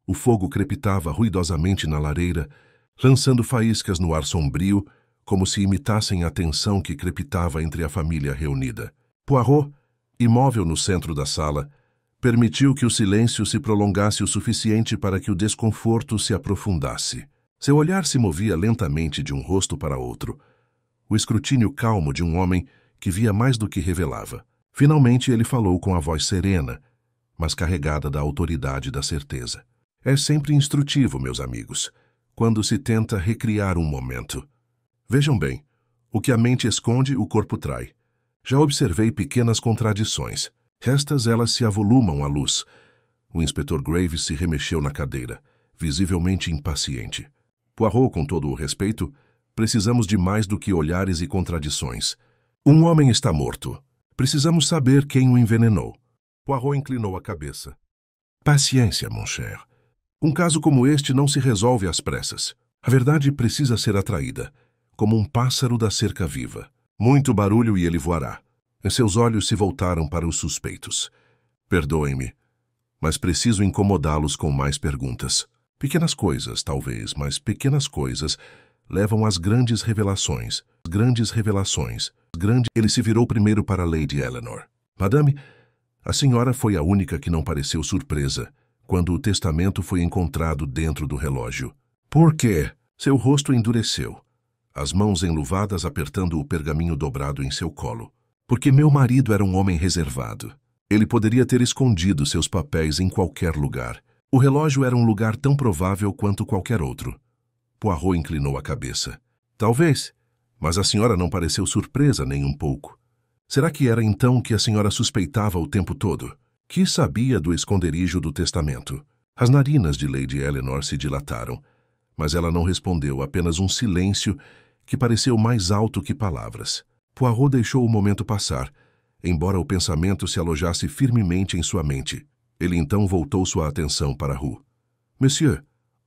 O fogo crepitava ruidosamente na lareira, lançando faíscas no ar sombrio, como se imitassem a tensão que crepitava entre a família reunida. Poirot, imóvel no centro da sala, permitiu que o silêncio se prolongasse o suficiente para que o desconforto se aprofundasse. Seu olhar se movia lentamente de um rosto para outro. O escrutínio calmo de um homem que via mais do que revelava. Finalmente ele falou com a voz serena, mas carregada da autoridade da certeza. É sempre instrutivo, meus amigos, quando se tenta recriar um momento. Vejam bem, o que a mente esconde, o corpo trai. Já observei pequenas contradições. Estas elas se avolumam à luz. O inspetor Graves se remexeu na cadeira, visivelmente impaciente. Poirot, com todo o respeito, precisamos de mais do que olhares e contradições. Um homem está morto. Precisamos saber quem o envenenou. Poirot inclinou a cabeça. Paciência, mon cher. Um caso como este não se resolve às pressas. A verdade precisa ser atraída, como um pássaro da cerca viva. Muito barulho e ele voará. E seus olhos se voltaram para os suspeitos. Perdoem-me, mas preciso incomodá-los com mais perguntas. Pequenas coisas, talvez, mas pequenas coisas levam às grandes revelações. Ele se virou primeiro para Lady Eleanor. Madame, a senhora foi a única que não pareceu surpresa quando o testamento foi encontrado dentro do relógio. Por quê? Seu rosto endureceu, as mãos enluvadas apertando o pergaminho dobrado em seu colo. Porque meu marido era um homem reservado. Ele poderia ter escondido seus papéis em qualquer lugar. O relógio era um lugar tão provável quanto qualquer outro. Poirot inclinou a cabeça. Talvez, mas a senhora não pareceu surpresa nem um pouco. Será que era então que a senhora suspeitava o tempo todo? Que sabia do esconderijo do testamento? As narinas de Lady Eleanor se dilataram, mas ela não respondeu, apenas um silêncio que pareceu mais alto que palavras. Poirot deixou o momento passar, embora o pensamento se alojasse firmemente em sua mente. Ele então voltou sua atenção para Roux. Monsieur,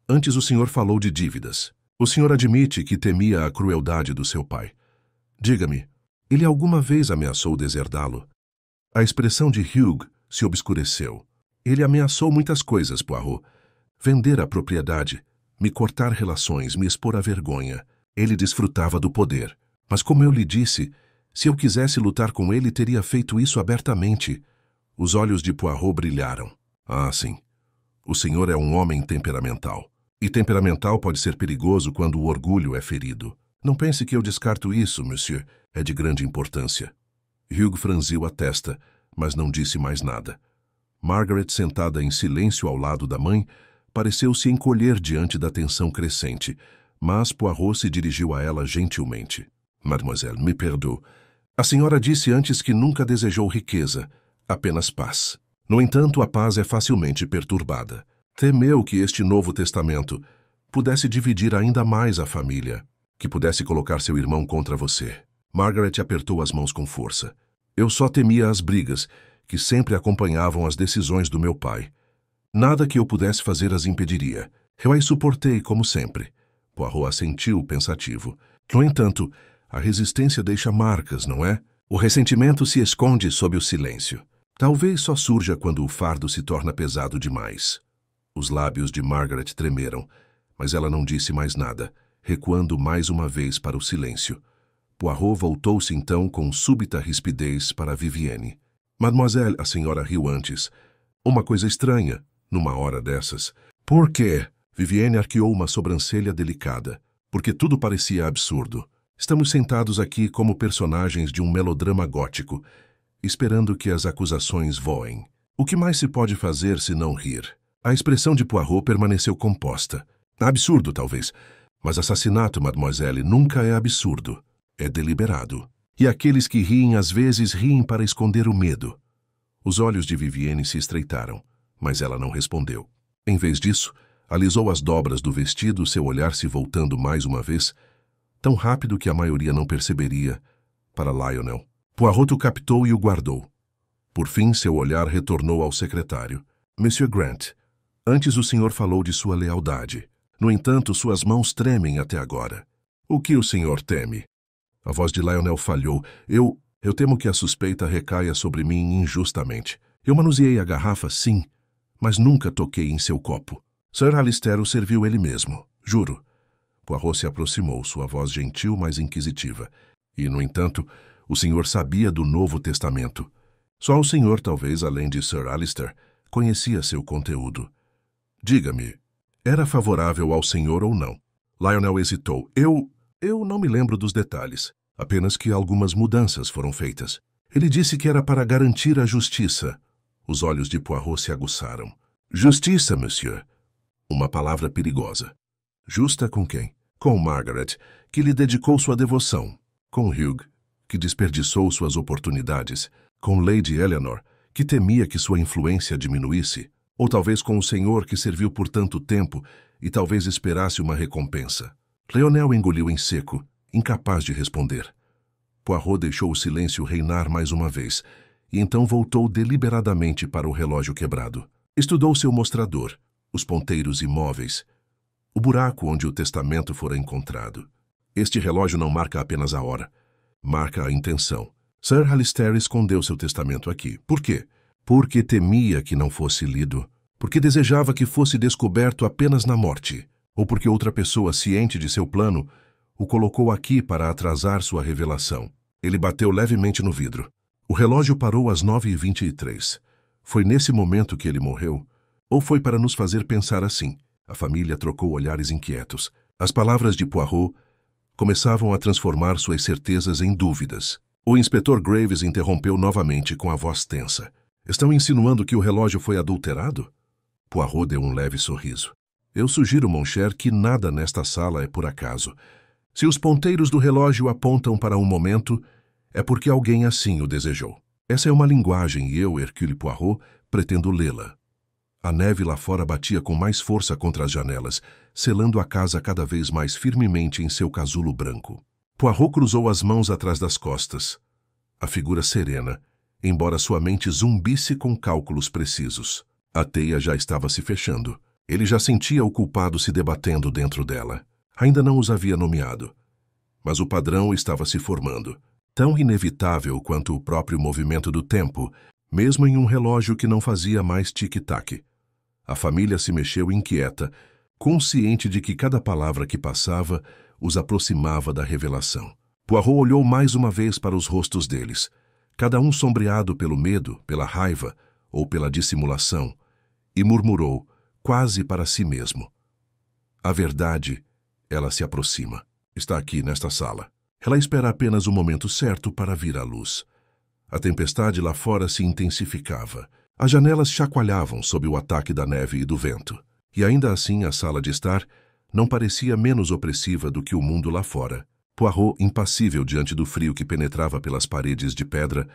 antes o senhor falou de dívidas. O senhor admite que temia a crueldade do seu pai. Diga-me, ele alguma vez ameaçou deserdá-lo? A expressão de Hugh se obscureceu. Ele ameaçou muitas coisas, Poirot. Vender a propriedade, me cortar relações, me expor à vergonha. Ele desfrutava do poder. Mas como eu lhe disse, se eu quisesse lutar com ele, teria feito isso abertamente. Os olhos de Poirot brilharam. Ah, sim. O senhor é um homem temperamental. E temperamental pode ser perigoso quando o orgulho é ferido. Não pense que eu descarto isso, monsieur. É de grande importância. Hugh franziu a testa, mas não disse mais nada. Margaret, sentada em silêncio ao lado da mãe, pareceu se encolher diante da tensão crescente, mas Poirot se dirigiu a ela gentilmente. Mademoiselle, me perdoe. A senhora disse antes que nunca desejou riqueza, apenas paz. No entanto, a paz é facilmente perturbada. Temeu que este novo testamento pudesse dividir ainda mais a família, que pudesse colocar seu irmão contra você. Margaret apertou as mãos com força. Eu só temia as brigas que sempre acompanhavam as decisões do meu pai. Nada que eu pudesse fazer as impediria. Eu as suportei como sempre. Poirot assentiu, pensativo. No entanto, a resistência deixa marcas, não é? O ressentimento se esconde sob o silêncio. Talvez só surja quando o fardo se torna pesado demais. Os lábios de Margaret tremeram, mas ela não disse mais nada, recuando mais uma vez para o silêncio. Poirot voltou-se então com súbita rispidez para Vivienne. Mademoiselle, a senhora riu antes. Uma coisa estranha, numa hora dessas. Por quê? Vivienne arqueou uma sobrancelha delicada, porque tudo parecia absurdo. Estamos sentados aqui como personagens de um melodrama gótico, esperando que as acusações voem. O que mais se pode fazer se não rir? A expressão de Poirot permaneceu composta. Absurdo, talvez, mas assassinato, mademoiselle, nunca é absurdo. É deliberado. E aqueles que riem às vezes riem para esconder o medo. Os olhos de Vivienne se estreitaram, mas ela não respondeu. Em vez disso, alisou as dobras do vestido, seu olhar se voltando mais uma vez, tão rápido que a maioria não perceberia, para Lionel. Poirot o captou e o guardou. Por fim, seu olhar retornou ao secretário. Monsieur Grant, antes o senhor falou de sua lealdade. No entanto, suas mãos tremem até agora. O que o senhor teme? A voz de Lionel falhou. Eu temo que a suspeita recaia sobre mim injustamente. Eu manuseei a garrafa, sim, mas nunca toquei em seu copo. Sir Alistair o serviu ele mesmo, juro. Poirot se aproximou, sua voz gentil, mas inquisitiva. E, no entanto, o senhor sabia do Novo Testamento. Só o senhor, talvez, além de Sir Alistair, conhecia seu conteúdo. Diga-me, era favorável ao senhor ou não? Lionel hesitou. Eu não me lembro dos detalhes, apenas que algumas mudanças foram feitas. Ele disse que era para garantir a justiça. Os olhos de Poirot se aguçaram. Justiça, monsieur. Uma palavra perigosa. Justa com quem? Com Margaret, que lhe dedicou sua devoção. Com Hugh, que desperdiçou suas oportunidades. Com Lady Eleanor, que temia que sua influência diminuísse. Ou talvez com o senhor que serviu por tanto tempo e talvez esperasse uma recompensa. Lionel engoliu em seco, incapaz de responder. Poirot deixou o silêncio reinar mais uma vez, e então voltou deliberadamente para o relógio quebrado. Estudou seu mostrador, os ponteiros imóveis, o buraco onde o testamento fora encontrado. Este relógio não marca apenas a hora, marca a intenção. Sir Alistair escondeu seu testamento aqui. Por quê? Porque temia que não fosse lido, porque desejava que fosse descoberto apenas na morte, ou porque outra pessoa, ciente de seu plano, o colocou aqui para atrasar sua revelação. Ele bateu levemente no vidro. O relógio parou às 9h23. Foi nesse momento que ele morreu? Ou foi para nos fazer pensar assim? A família trocou olhares inquietos. As palavras de Poirot começavam a transformar suas certezas em dúvidas. O inspetor Graves interrompeu novamente com a voz tensa. Estão insinuando que o relógio foi adulterado? Poirot deu um leve sorriso. Eu sugiro, mon cher, que nada nesta sala é por acaso. Se os ponteiros do relógio apontam para um momento, é porque alguém assim o desejou. Essa é uma linguagem e eu, Hercule Poirot, pretendo lê-la. A neve lá fora batia com mais força contra as janelas, selando a casa cada vez mais firmemente em seu casulo branco. Poirot cruzou as mãos atrás das costas. A figura serena, embora sua mente zumbisse com cálculos precisos. A teia já estava se fechando. Ele já sentia o culpado se debatendo dentro dela. Ainda não os havia nomeado. Mas o padrão estava se formando. Tão inevitável quanto o próprio movimento do tempo, mesmo em um relógio que não fazia mais tic-tac. A família se mexeu inquieta, consciente de que cada palavra que passava os aproximava da revelação. Poirot olhou mais uma vez para os rostos deles, cada um sombreado pelo medo, pela raiva ou pela dissimulação, e murmurou, quase para si mesmo. A verdade, ela se aproxima. Está aqui nesta sala. Ela espera apenas o momento certo para vir à luz. A tempestade lá fora se intensificava. As janelas chacoalhavam sob o ataque da neve e do vento. E ainda assim a sala de estar não parecia menos opressiva do que o mundo lá fora. Poirot, impassível diante do frio que penetrava pelas paredes de pedra,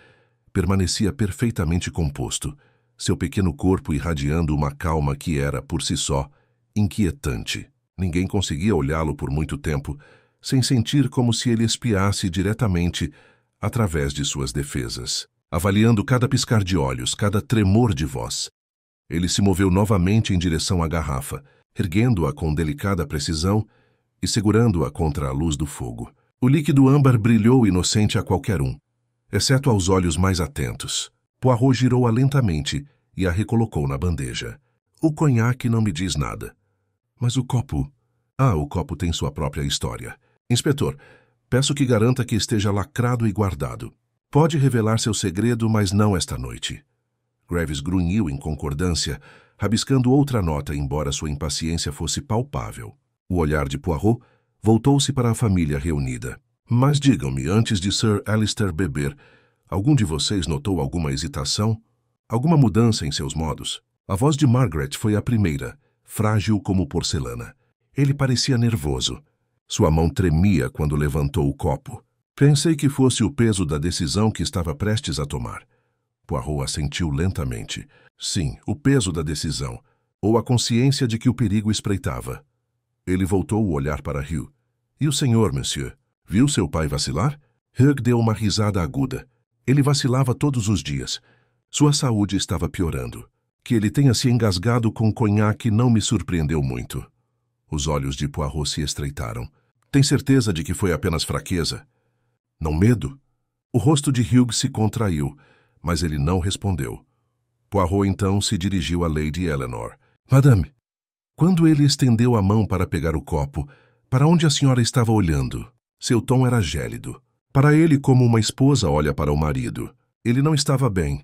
permanecia perfeitamente composto, seu pequeno corpo irradiando uma calma que era, por si só, inquietante. Ninguém conseguia olhá-lo por muito tempo, sem sentir como se ele espiasse diretamente através de suas defesas, avaliando cada piscar de olhos, cada tremor de voz. Ele se moveu novamente em direção à garrafa, erguendo-a com delicada precisão e segurando-a contra a luz do fogo. O líquido âmbar brilhou inocente a qualquer um, exceto aos olhos mais atentos. Poirot girou-a lentamente e a recolocou na bandeja. O conhaque não me diz nada. Mas o copo... o copo tem sua própria história. Inspetor, peço que garanta que esteja lacrado e guardado. Pode revelar seu segredo, mas não esta noite. Graves grunhiu em concordância, rabiscando outra nota, embora sua impaciência fosse palpável. O olhar de Poirot voltou-se para a família reunida. Mas digam-me, antes de Sir Alistair beber, algum de vocês notou alguma hesitação? Alguma mudança em seus modos? A voz de Margaret foi a primeira, frágil como porcelana. Ele parecia nervoso. Sua mão tremia quando levantou o copo. Pensei que fosse o peso da decisão que estava prestes a tomar. Poirot assentiu lentamente. Sim, o peso da decisão, ou a consciência de que o perigo espreitava. Ele voltou o olhar para Hugh. E o senhor, monsieur? Viu seu pai vacilar? Hugh deu uma risada aguda. Ele vacilava todos os dias. Sua saúde estava piorando. Que ele tenha se engasgado com conhaque não me surpreendeu muito. Os olhos de Poirot se estreitaram. Tem certeza de que foi apenas fraqueza? Não medo? O rosto de Hugh se contraiu, mas ele não respondeu. Poirot então se dirigiu a Lady Eleanor. Madame, quando ele estendeu a mão para pegar o copo, para onde a senhora estava olhando? Seu tom era gélido. Para ele, como uma esposa olha para o marido. Ele não estava bem,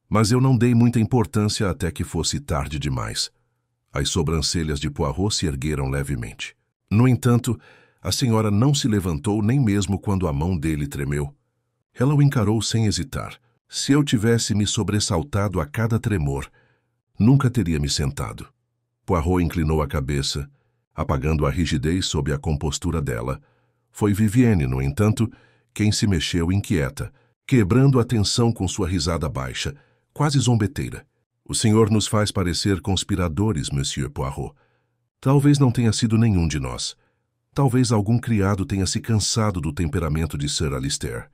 mas eu não dei muita importância até que fosse tarde demais. As sobrancelhas de Poirot se ergueram levemente. No entanto, a senhora não se levantou nem mesmo quando a mão dele tremeu. Ela o encarou sem hesitar. Se eu tivesse me sobressaltado a cada tremor, nunca teria me sentado. Poirot inclinou a cabeça, apagando a rigidez sob a compostura dela. Foi Vivienne, no entanto, quem se mexeu inquieta, quebrando a tensão com sua risada baixa, quase zombeteira. O senhor nos faz parecer conspiradores, Monsieur Poirot. Talvez não tenha sido nenhum de nós. Talvez algum criado tenha se cansado do temperamento de Sir Alistair.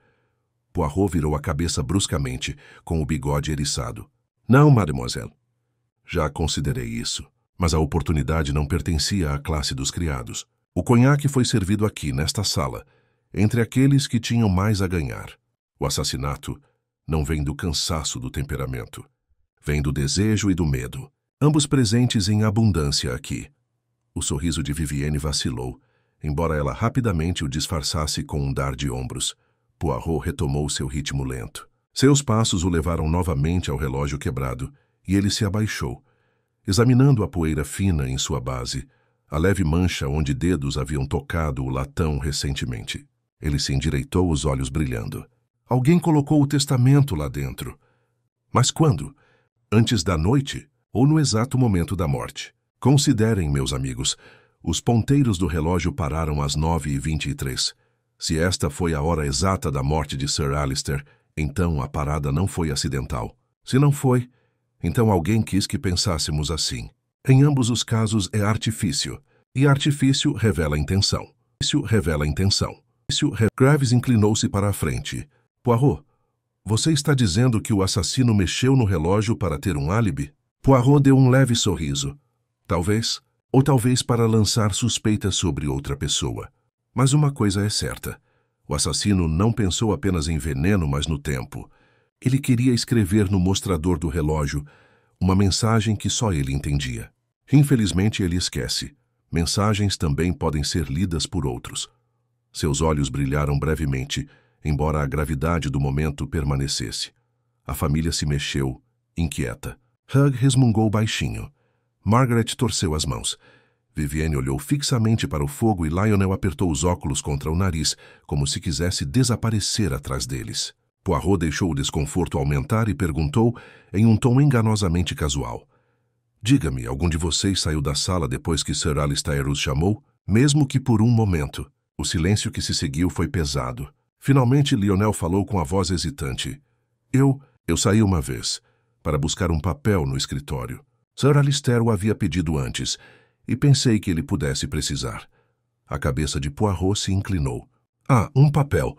Poirot virou a cabeça bruscamente, com o bigode eriçado. Não, mademoiselle. Já considerei isso, mas a oportunidade não pertencia à classe dos criados. O conhaque foi servido aqui, nesta sala, entre aqueles que tinham mais a ganhar. O assassinato não vem do cansaço do temperamento. Vem do desejo e do medo, ambos presentes em abundância aqui. O sorriso de Vivienne vacilou, embora ela rapidamente o disfarçasse com um dar de ombros. Poirot retomou seu ritmo lento. Seus passos o levaram novamente ao relógio quebrado, e ele se abaixou, examinando a poeira fina em sua base, a leve mancha onde dedos haviam tocado o latão recentemente. Ele se endireitou, os olhos brilhando. Alguém colocou o testamento lá dentro. Mas quando? Antes da noite ou no exato momento da morte? Considerem, meus amigos, os ponteiros do relógio pararam às 9h23. Se esta foi a hora exata da morte de Sir Alistair, então a parada não foi acidental. Se não foi, então alguém quis que pensássemos assim. Em ambos os casos é artifício, e artifício revela intenção. Isso revela intenção. Graves inclinou-se para a frente. Poirot, você está dizendo que o assassino mexeu no relógio para ter um álibi? Poirot deu um leve sorriso. Talvez, ou talvez para lançar suspeitas sobre outra pessoa. Mas uma coisa é certa. O assassino não pensou apenas em veneno, mas no tempo. Ele queria escrever no mostrador do relógio uma mensagem que só ele entendia. Infelizmente, ele esquece. Mensagens também podem ser lidas por outros. Seus olhos brilharam brevemente, embora a gravidade do momento permanecesse. A família se mexeu, inquieta. Hugh resmungou baixinho. Margaret torceu as mãos. Vivienne olhou fixamente para o fogo e Lionel apertou os óculos contra o nariz, como se quisesse desaparecer atrás deles. Poirot deixou o desconforto aumentar e perguntou, em um tom enganosamente casual. Diga-me, algum de vocês saiu da sala depois que Sir Alistair os chamou? Mesmo que por um momento. O silêncio que se seguiu foi pesado. Finalmente, Lionel falou com a voz hesitante. Eu saí uma vez, para buscar um papel no escritório. Sir Alistair o havia pedido antes, e pensei que ele pudesse precisar. A cabeça de Poirot se inclinou. Um papel.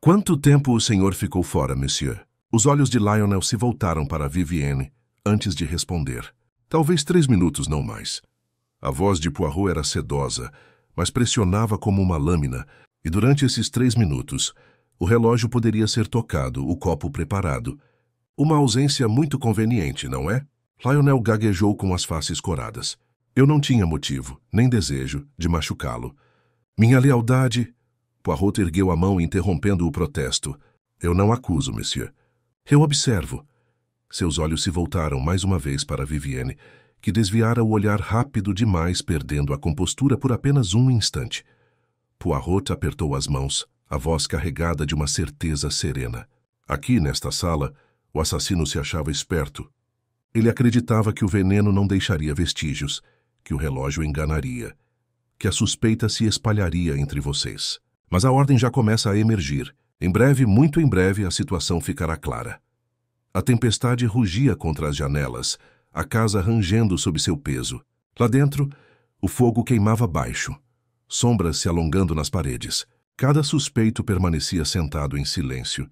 Quanto tempo o senhor ficou fora, monsieur? Os olhos de Lionel se voltaram para Vivienne, antes de responder. Talvez 3 minutos, não mais. A voz de Poirot era sedosa, mas pressionava como uma lâmina, e durante esses 3 minutos, o relógio poderia ser tocado, o copo preparado. Uma ausência muito conveniente, não é? Lionel gaguejou com as faces coradas. Eu não tinha motivo, nem desejo, de machucá-lo. Minha lealdade... Poirot ergueu a mão, interrompendo o protesto. Eu não acuso, monsieur. Eu observo. Seus olhos se voltaram mais uma vez para Vivienne, que desviara o olhar rápido demais, perdendo a compostura por apenas um instante. Poirot apertou as mãos, a voz carregada de uma certeza serena. Aqui, nesta sala, o assassino se achava esperto. Ele acreditava que o veneno não deixaria vestígios, que o relógio enganaria, que a suspeita se espalharia entre vocês. Mas a ordem já começa a emergir. Em breve, muito em breve, a situação ficará clara. A tempestade rugia contra as janelas, a casa rangendo sob seu peso. Lá dentro, o fogo queimava baixo, sombras se alongando nas paredes. Cada suspeito permanecia sentado em silêncio,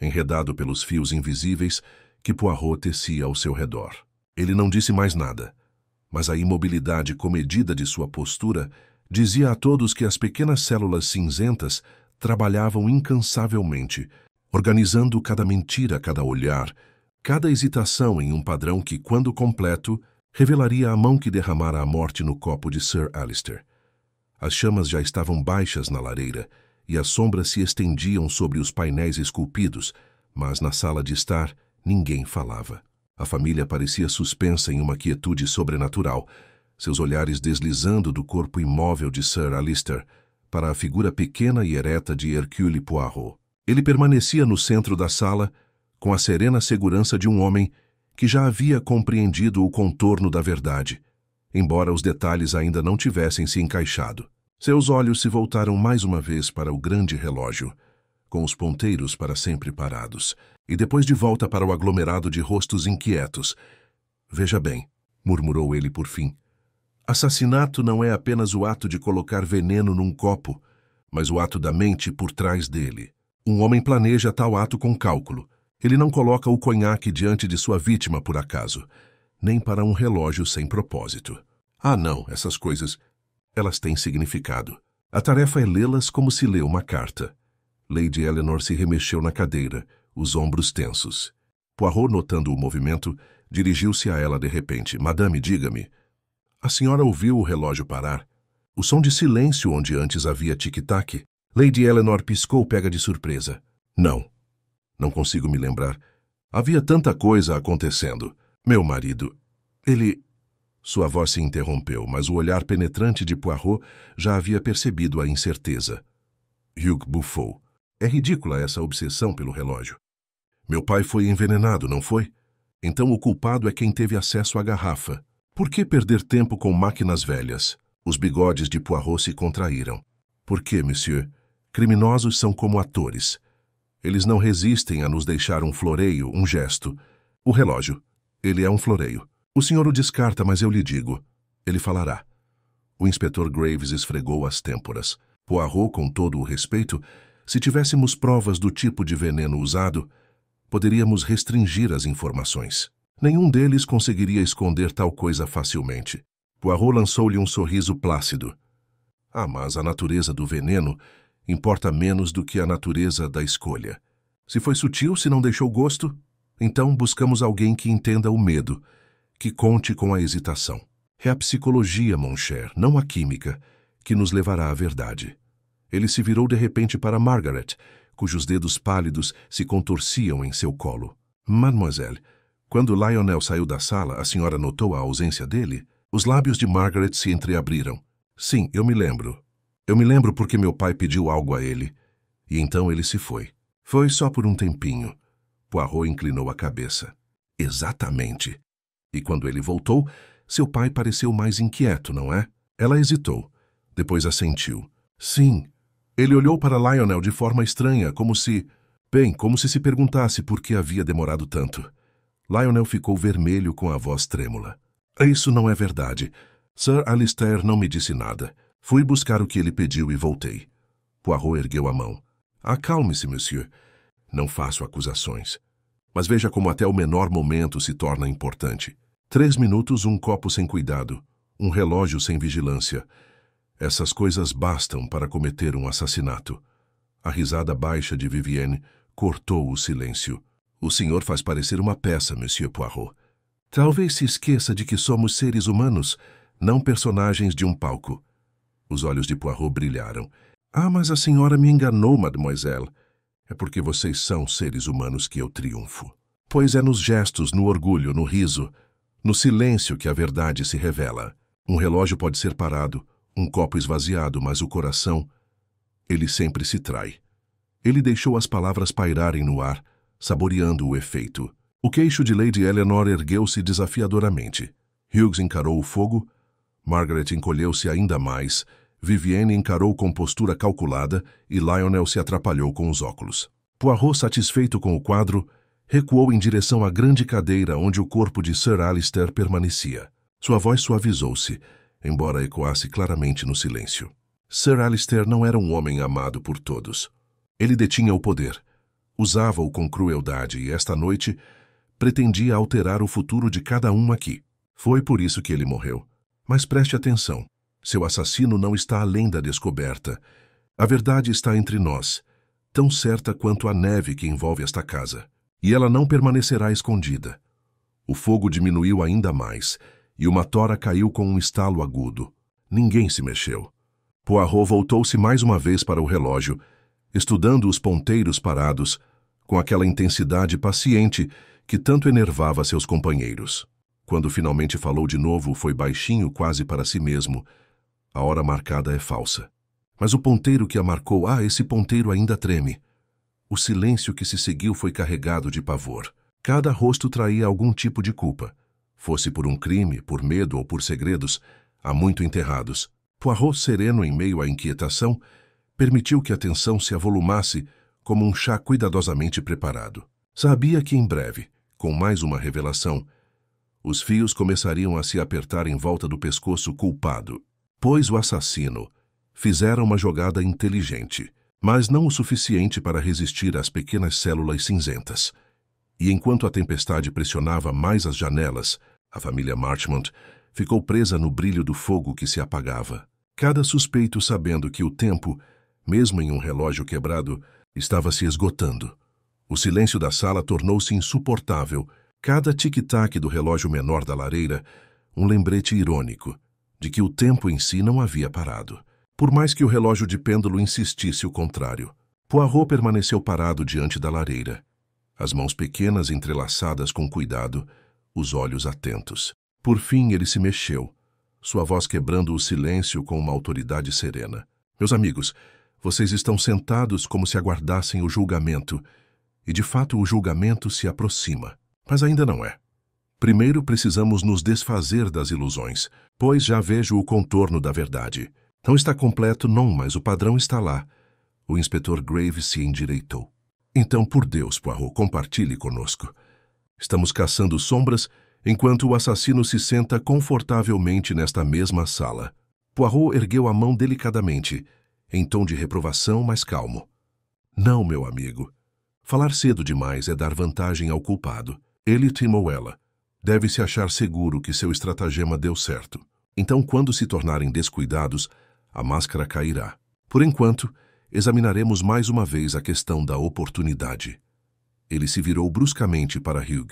enredado pelos fios invisíveis que Poirot tecia ao seu redor. Ele não disse mais nada, mas a imobilidade comedida de sua postura dizia a todos que as pequenas células cinzentas trabalhavam incansavelmente, organizando cada mentira, cada olhar, cada hesitação em um padrão que, quando completo, revelaria a mão que derramara a morte no copo de Sir Alister. As chamas já estavam baixas na lareira e as sombras se estendiam sobre os painéis esculpidos, mas na sala de estar ninguém falava. A família parecia suspensa em uma quietude sobrenatural, seus olhares deslizando do corpo imóvel de Sir Alister para a figura pequena e ereta de Hercule Poirot. Ele permanecia no centro da sala, com a serena segurança de um homem que já havia compreendido o contorno da verdade, embora os detalhes ainda não tivessem se encaixado. Seus olhos se voltaram mais uma vez para o grande relógio, com os ponteiros para sempre parados, e depois de volta para o aglomerado de rostos inquietos. Veja bem, murmurou ele por fim. Assassinato não é apenas o ato de colocar veneno num copo, mas o ato da mente por trás dele. Um homem planeja tal ato com cálculo. Ele não coloca o conhaque diante de sua vítima por acaso, nem para um relógio sem propósito. Ah, não, essas coisas, elas têm significado. A tarefa é lê-las como se lê uma carta. Lady Eleanor se remexeu na cadeira, os ombros tensos. Poirot, notando o movimento, dirigiu-se a ela de repente. Madame, diga-me. A senhora ouviu o relógio parar? O som de silêncio onde antes havia tic-tac? Lady Eleanor piscou pega de surpresa. Não. Não consigo me lembrar. Havia tanta coisa acontecendo. Meu marido... Ele... Sua voz se interrompeu, mas o olhar penetrante de Poirot já havia percebido a incerteza. Hugh bufou. É ridícula essa obsessão pelo relógio. Meu pai foi envenenado, não foi? Então o culpado é quem teve acesso à garrafa. Por que perder tempo com máquinas velhas? Os bigodes de Poirot se contraíram. Por que, monsieur? Criminosos são como atores. Eles não resistem a nos deixar um floreio, um gesto. O relógio. Ele é um floreio. O senhor o descarta, mas eu lhe digo. Ele falará. O inspetor Graves esfregou as têmporas. Poirot, com todo o respeito, se tivéssemos provas do tipo de veneno usado, poderíamos restringir as informações. Nenhum deles conseguiria esconder tal coisa facilmente. Poirot lançou-lhe um sorriso plácido. Ah, mas a natureza do veneno importa menos do que a natureza da escolha. Se foi sutil, se não deixou gosto, então buscamos alguém que entenda o medo, que conte com a hesitação. É a psicologia, mon cher, não a química, que nos levará à verdade. Ele se virou de repente para Margaret, cujos dedos pálidos se contorciam em seu colo. Mademoiselle, quando Lionel saiu da sala, a senhora notou a ausência dele? Os lábios de Margaret se entreabriram. Sim, eu me lembro. Eu me lembro porque meu pai pediu algo a ele. E então ele se foi. Foi só por um tempinho. Poirot inclinou a cabeça. Exatamente. E quando ele voltou, seu pai pareceu mais inquieto, não é? Ela hesitou. Depois assentiu. Sim. Ele olhou para Lionel de forma estranha, como se se perguntasse por que havia demorado tanto. Lionel ficou vermelho com a voz trêmula. Isso não é verdade. Sir Alister não me disse nada. Fui buscar o que ele pediu e voltei. Poirot ergueu a mão. Acalme-se, monsieur. Não faço acusações. Mas veja como até o menor momento se torna importante. 3 minutos, um copo sem cuidado, um relógio sem vigilância. Essas coisas bastam para cometer um assassinato. A risada baixa de Vivienne cortou o silêncio. O senhor faz parecer uma peça, Monsieur Poirot. Talvez se esqueça de que somos seres humanos, não personagens de um palco. Os olhos de Poirot brilharam. Ah, mas a senhora me enganou, mademoiselle. É porque vocês são seres humanos que eu triunfo. Pois é nos gestos, no orgulho, no riso, no silêncio que a verdade se revela. Um relógio pode ser parado, um copo esvaziado, mas o coração, ele sempre se trai. Ele deixou as palavras pairarem no ar, saboreando o efeito. O queixo de Lady Eleanor ergueu-se desafiadoramente. Hughes encarou o fogo, Margaret encolheu-se ainda mais, Vivienne encarou com postura calculada e Lionel se atrapalhou com os óculos. Poirot, satisfeito com o quadro, recuou em direção à grande cadeira onde o corpo de Sir Alistair permanecia. Sua voz suavizou-se, embora ecoasse claramente no silêncio. Sir Alistair não era um homem amado por todos. Ele detinha o poder, usava-o com crueldade e, esta noite, pretendia alterar o futuro de cada um aqui. Foi por isso que ele morreu. Mas preste atenção. Seu assassino não está além da descoberta. A verdade está entre nós, tão certa quanto a neve que envolve esta casa. E ela não permanecerá escondida. O fogo diminuiu ainda mais, e uma tora caiu com um estalo agudo. Ninguém se mexeu. Poirot voltou-se mais uma vez para o relógio, estudando os ponteiros parados, com aquela intensidade paciente que tanto enervava seus companheiros. Quando finalmente falou de novo, foi baixinho, quase para si mesmo. A hora marcada é falsa. Mas o ponteiro que a marcou, esse ponteiro ainda treme. O silêncio que se seguiu foi carregado de pavor. Cada rosto traía algum tipo de culpa. Fosse por um crime, por medo ou por segredos, há muito enterrados. Poirot, sereno em meio à inquietação, permitiu que a tensão se avolumasse como um chá cuidadosamente preparado. Sabia que em breve, com mais uma revelação, os fios começariam a se apertar em volta do pescoço culpado, pois o assassino fizera uma jogada inteligente, mas não o suficiente para resistir às pequenas células cinzentas. E enquanto a tempestade pressionava mais as janelas, a família Marchmont ficou presa no brilho do fogo que se apagava. Cada suspeito sabendo que o tempo, mesmo em um relógio quebrado, estava se esgotando. O silêncio da sala tornou-se insuportável. Cada tic-tac do relógio menor da lareira, um lembrete irônico de que o tempo em si não havia parado. Por mais que o relógio de pêndulo insistisse o contrário, Poirot permaneceu parado diante da lareira, as mãos pequenas entrelaçadas com cuidado, os olhos atentos. Por fim ele se mexeu, sua voz quebrando o silêncio com uma autoridade serena. Meus amigos, vocês estão sentados como se aguardassem o julgamento, e de fato o julgamento se aproxima. Mas ainda não é. Primeiro precisamos nos desfazer das ilusões, pois já vejo o contorno da verdade. Não está completo, não, mas o padrão está lá. O inspetor Graves se endireitou. Então, por Deus, Poirot, compartilhe conosco. Estamos caçando sombras enquanto o assassino se senta confortavelmente nesta mesma sala. Poirot ergueu a mão delicadamente, em tom de reprovação, mas calmo. Não, meu amigo. Falar cedo demais é dar vantagem ao culpado. Ele timou ela. Deve se achar seguro que seu estratagema deu certo. Então, quando se tornarem descuidados, a máscara cairá. Por enquanto, examinaremos mais uma vez a questão da oportunidade. Ele se virou bruscamente para Hugh.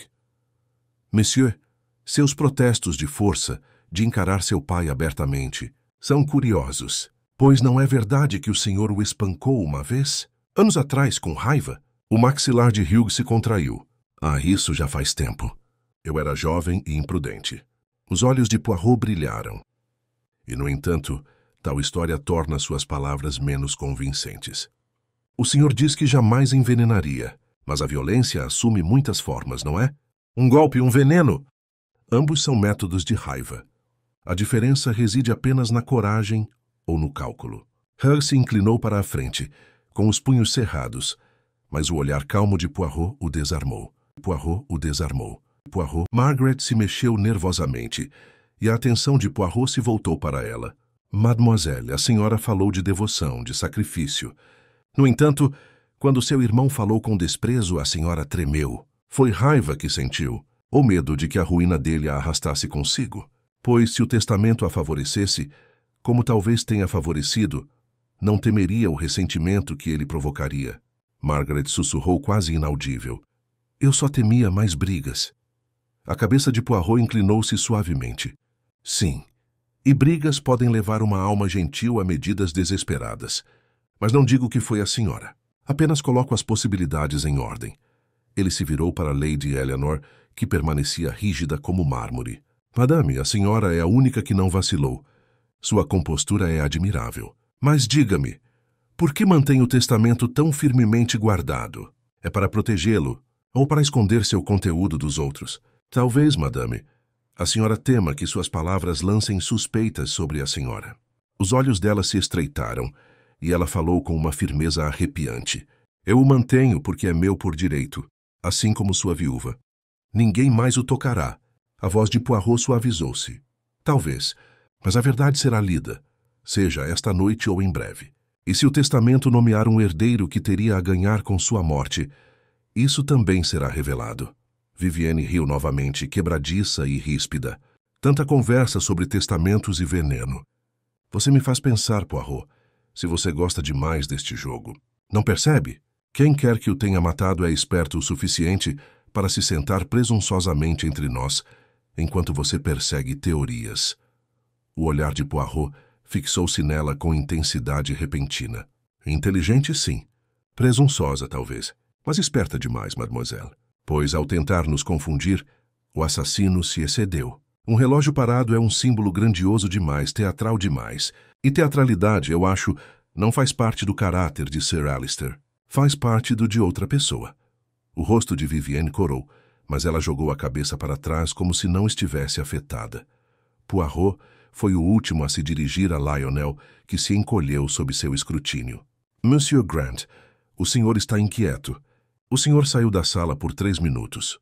Monsieur, seus protestos de força, de encarar seu pai abertamente, são curiosos. Pois não é verdade que o senhor o espancou uma vez? Anos atrás, com raiva? O maxilar de Hugh se contraiu. Isso já faz tempo. Eu era jovem e imprudente. Os olhos de Poirot brilharam. E, no entanto, tal história torna suas palavras menos convincentes. O senhor diz que jamais envenenaria, mas a violência assume muitas formas, não é? Um golpe, um veneno! Ambos são métodos de raiva. A diferença reside apenas na coragem ou no cálculo. Hugh se inclinou para a frente, com os punhos cerrados, mas o olhar calmo de Poirot o desarmou. Poirot o desarmou. Margaret se mexeu nervosamente, e a atenção de Poirot se voltou para ela. Mademoiselle, a senhora falou de devoção, de sacrifício. No entanto, quando seu irmão falou com desprezo, a senhora tremeu. Foi raiva que sentiu. Ou medo de que a ruína dele a arrastasse consigo? Pois se o testamento a favorecesse, como talvez tenha favorecido, não temeria o ressentimento que ele provocaria. Margaret sussurrou quase inaudível. Eu só temia mais brigas. A cabeça de Poirot inclinou-se suavemente. Sim, e brigas podem levar uma alma gentil a medidas desesperadas. Mas não digo que foi a senhora. Apenas coloco as possibilidades em ordem. Ele se virou para Lady Eleanor, que permanecia rígida como mármore. Madame, a senhora é a única que não vacilou. Sua compostura é admirável. Mas diga-me, por que mantém o testamento tão firmemente guardado? É para protegê-lo ou para esconder seu conteúdo dos outros? Talvez, madame, a senhora tema que suas palavras lancem suspeitas sobre a senhora. Os olhos dela se estreitaram e ela falou com uma firmeza arrepiante. Eu o mantenho porque é meu por direito, assim como sua viúva. Ninguém mais o tocará. A voz de Poirot suavizou-se. Talvez, mas a verdade será lida, seja esta noite ou em breve. E se o testamento nomear um herdeiro que teria a ganhar com sua morte, isso também será revelado. Viviane riu novamente, quebradiça e ríspida. Tanta conversa sobre testamentos e veneno. Você me faz pensar, Poirot, se você gosta demais deste jogo. Não percebe? Quem quer que o tenha matado é esperto o suficiente para se sentar presunçosamente entre nós, enquanto você persegue teorias. O olhar de Poirot fixou-se nela com intensidade repentina. Inteligente, sim. Presunçosa, talvez. Mas esperta demais, mademoiselle. Pois, ao tentar nos confundir, o assassino se excedeu. Um relógio parado é um símbolo grandioso demais, teatral demais. E teatralidade, eu acho, não faz parte do caráter de Sir Alistair. Faz parte do de outra pessoa. O rosto de Viviane corou, mas ela jogou a cabeça para trás como se não estivesse afetada. Poirot foi o último a se dirigir a Lionel, que se encolheu sob seu escrutínio. Monsieur Grant, o senhor está inquieto. O senhor saiu da sala por 3 minutos.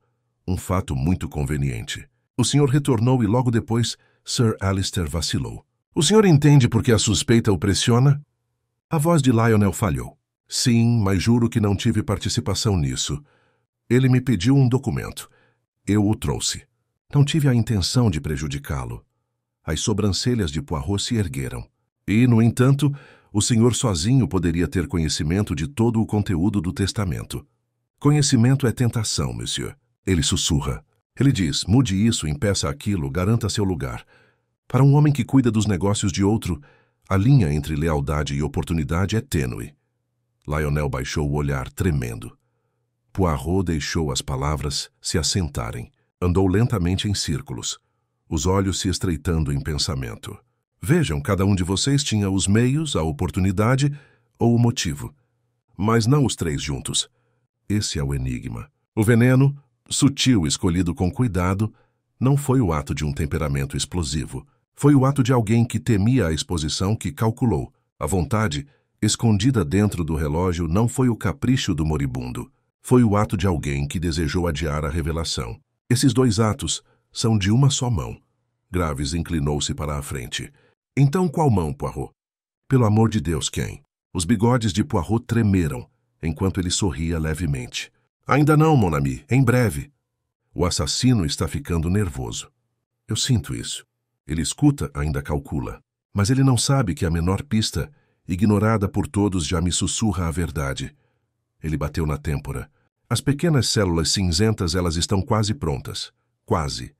Um fato muito conveniente. O senhor retornou e logo depois Sir Alistair vacilou. O senhor entende por que a suspeita o pressiona? A voz de Lionel falhou. Sim, mas juro que não tive participação nisso. Ele me pediu um documento. Eu o trouxe. Não tive a intenção de prejudicá-lo. As sobrancelhas de Poirot se ergueram. E, no entanto, o senhor sozinho poderia ter conhecimento de todo o conteúdo do testamento. Conhecimento é tentação, monsieur. Ele sussurra. Ele diz, mude isso, impeça aquilo, garanta seu lugar. Para um homem que cuida dos negócios de outro, a linha entre lealdade e oportunidade é tênue. Lionel baixou o olhar, tremendo. Poirot deixou as palavras se assentarem. Andou lentamente em círculos, os olhos se estreitando em pensamento. Vejam, cada um de vocês tinha os meios, a oportunidade ou o motivo. Mas não os 3 juntos. Esse é o enigma. O veneno, sutil, escolhido com cuidado, não foi o ato de um temperamento explosivo. Foi o ato de alguém que temia a exposição, que calculou. A vontade, escondida dentro do relógio, não foi o capricho do moribundo. Foi o ato de alguém que desejou adiar a revelação. Esses 2 atos são de uma só mão. Graves inclinou-se para a frente. Então qual mão, Poirot? Pelo amor de Deus, quem? Os bigodes de Poirot tremeram, enquanto ele sorria levemente. Ainda não, mon ami, em breve. O assassino está ficando nervoso. Eu sinto isso. Ele escuta, ainda calcula. Mas ele não sabe que a menor pista, ignorada por todos, já me sussurra a verdade. Ele bateu na têmpora. As pequenas células cinzentas, elas estão quase prontas. Quase.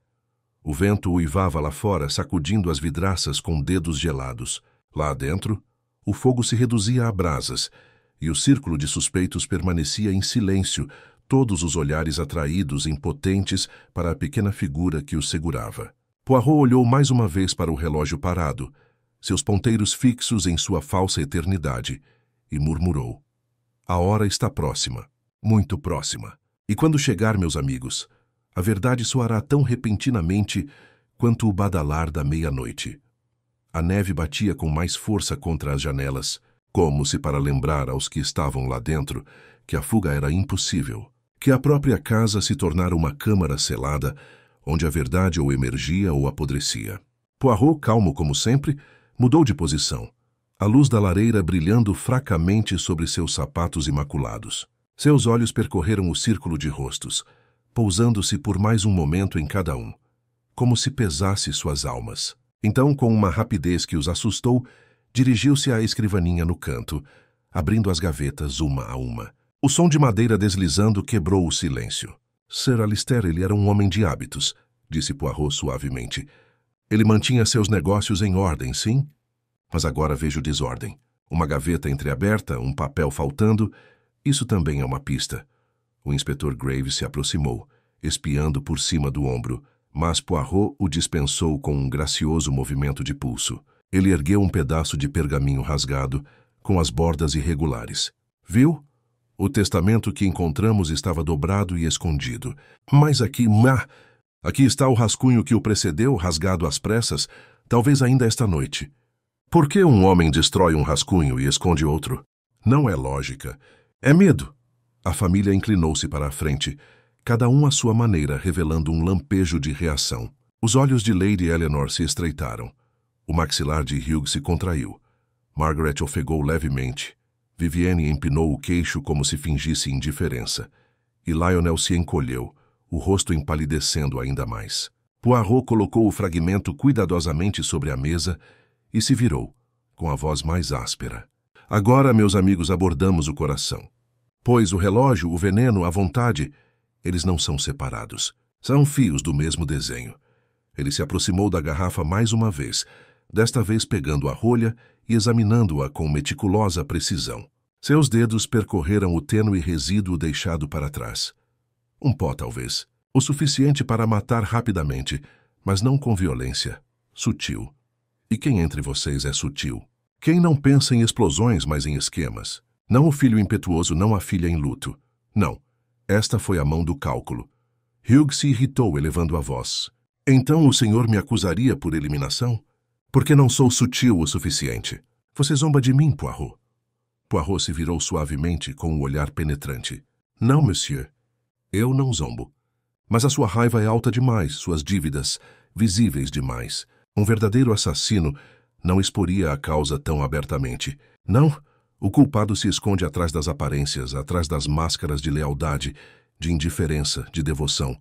O vento uivava lá fora, sacudindo as vidraças com dedos gelados. Lá dentro, o fogo se reduzia a brasas, e o círculo de suspeitos permanecia em silêncio, todos os olhares atraídos, impotentes, para a pequena figura que o segurava. Poirot olhou mais uma vez para o relógio parado, seus ponteiros fixos em sua falsa eternidade, e murmurou. A hora está próxima, muito próxima. E quando chegar, meus amigos, a verdade soará tão repentinamente quanto o badalar da meia-noite. A neve batia com mais força contra as janelas, como se para lembrar aos que estavam lá dentro que a fuga era impossível, que a própria casa se tornara uma câmara selada, onde a verdade ou emergia ou apodrecia. Poirot, calmo como sempre, mudou de posição, a luz da lareira brilhando fracamente sobre seus sapatos imaculados. Seus olhos percorreram o círculo de rostos, pousando-se por mais um momento em cada um, como se pesasse suas almas. Então, com uma rapidez que os assustou, dirigiu-se à escrivaninha no canto, abrindo as gavetas uma a uma. O som de madeira deslizando quebrou o silêncio. Sir Alistair, ele era um homem de hábitos, disse Poirot suavemente. Ele mantinha seus negócios em ordem, sim? Mas agora vejo desordem. Uma gaveta entreaberta, um papel faltando. Isso também é uma pista. O inspetor Graves se aproximou, espiando por cima do ombro, mas Poirot o dispensou com um gracioso movimento de pulso. Ele ergueu um pedaço de pergaminho rasgado, com as bordas irregulares. Viu? O testamento que encontramos estava dobrado e escondido. Mas aqui está o rascunho que o precedeu, rasgado às pressas, talvez ainda esta noite. Por que um homem destrói um rascunho e esconde outro? Não é lógica. É medo. A família inclinou-se para a frente, cada um à sua maneira, revelando um lampejo de reação. Os olhos de Lady Eleanor se estreitaram. O maxilar de Hugh se contraiu. Margaret ofegou levemente. Vivienne empinou o queixo como se fingisse indiferença. E Lionel se encolheu, o rosto empalidecendo ainda mais. Poirot colocou o fragmento cuidadosamente sobre a mesa e se virou, com a voz mais áspera. Agora, meus amigos, abordamos o coração. Pois o relógio, o veneno, a vontade, eles não são separados. São fios do mesmo desenho. Ele se aproximou da garrafa mais uma vez, desta vez pegando a rolha e examinando-a com meticulosa precisão. Seus dedos percorreram o tênue resíduo deixado para trás. Um pó, talvez. O suficiente para matar rapidamente, mas não com violência. Sutil. E quem entre vocês é sutil? Quem não pensa em explosões, mas em esquemas? Não o filho impetuoso, não a filha em luto. Não. Esta foi a mão do cálculo. Hugh se irritou, elevando a voz. Então o senhor me acusaria por eliminação? Porque não sou sutil o suficiente. Você zomba de mim, Poirot. Poirot se virou suavemente com um olhar penetrante. Não, monsieur. Eu não zombo. Mas a sua raiva é alta demais, suas dívidas visíveis demais. Um verdadeiro assassino não exporia a causa tão abertamente. Não, o culpado se esconde atrás das aparências, atrás das máscaras de lealdade, de indiferença, de devoção.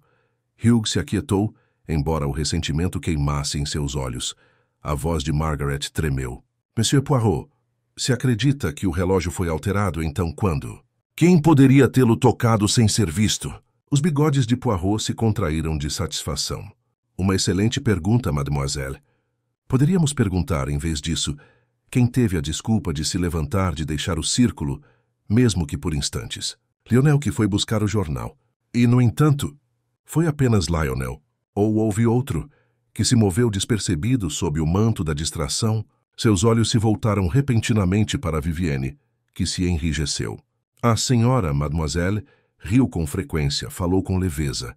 Hugh se aquietou, embora o ressentimento queimasse em seus olhos. A voz de Margaret tremeu. Monsieur Poirot, se acredita que o relógio foi alterado, então quando? Quem poderia tê-lo tocado sem ser visto? Os bigodes de Poirot se contraíram de satisfação. Uma excelente pergunta, mademoiselle. Poderíamos perguntar, em vez disso, quem teve a desculpa de se levantar, de deixar o círculo, mesmo que por instantes. Lionel, que foi buscar o jornal. E, no entanto, foi apenas Lionel, ou houve outro, que se moveu despercebido sob o manto da distração. Seus olhos se voltaram repentinamente para Vivienne, que se enrijeceu. A senhora, mademoiselle, riu com frequência, falou com leveza.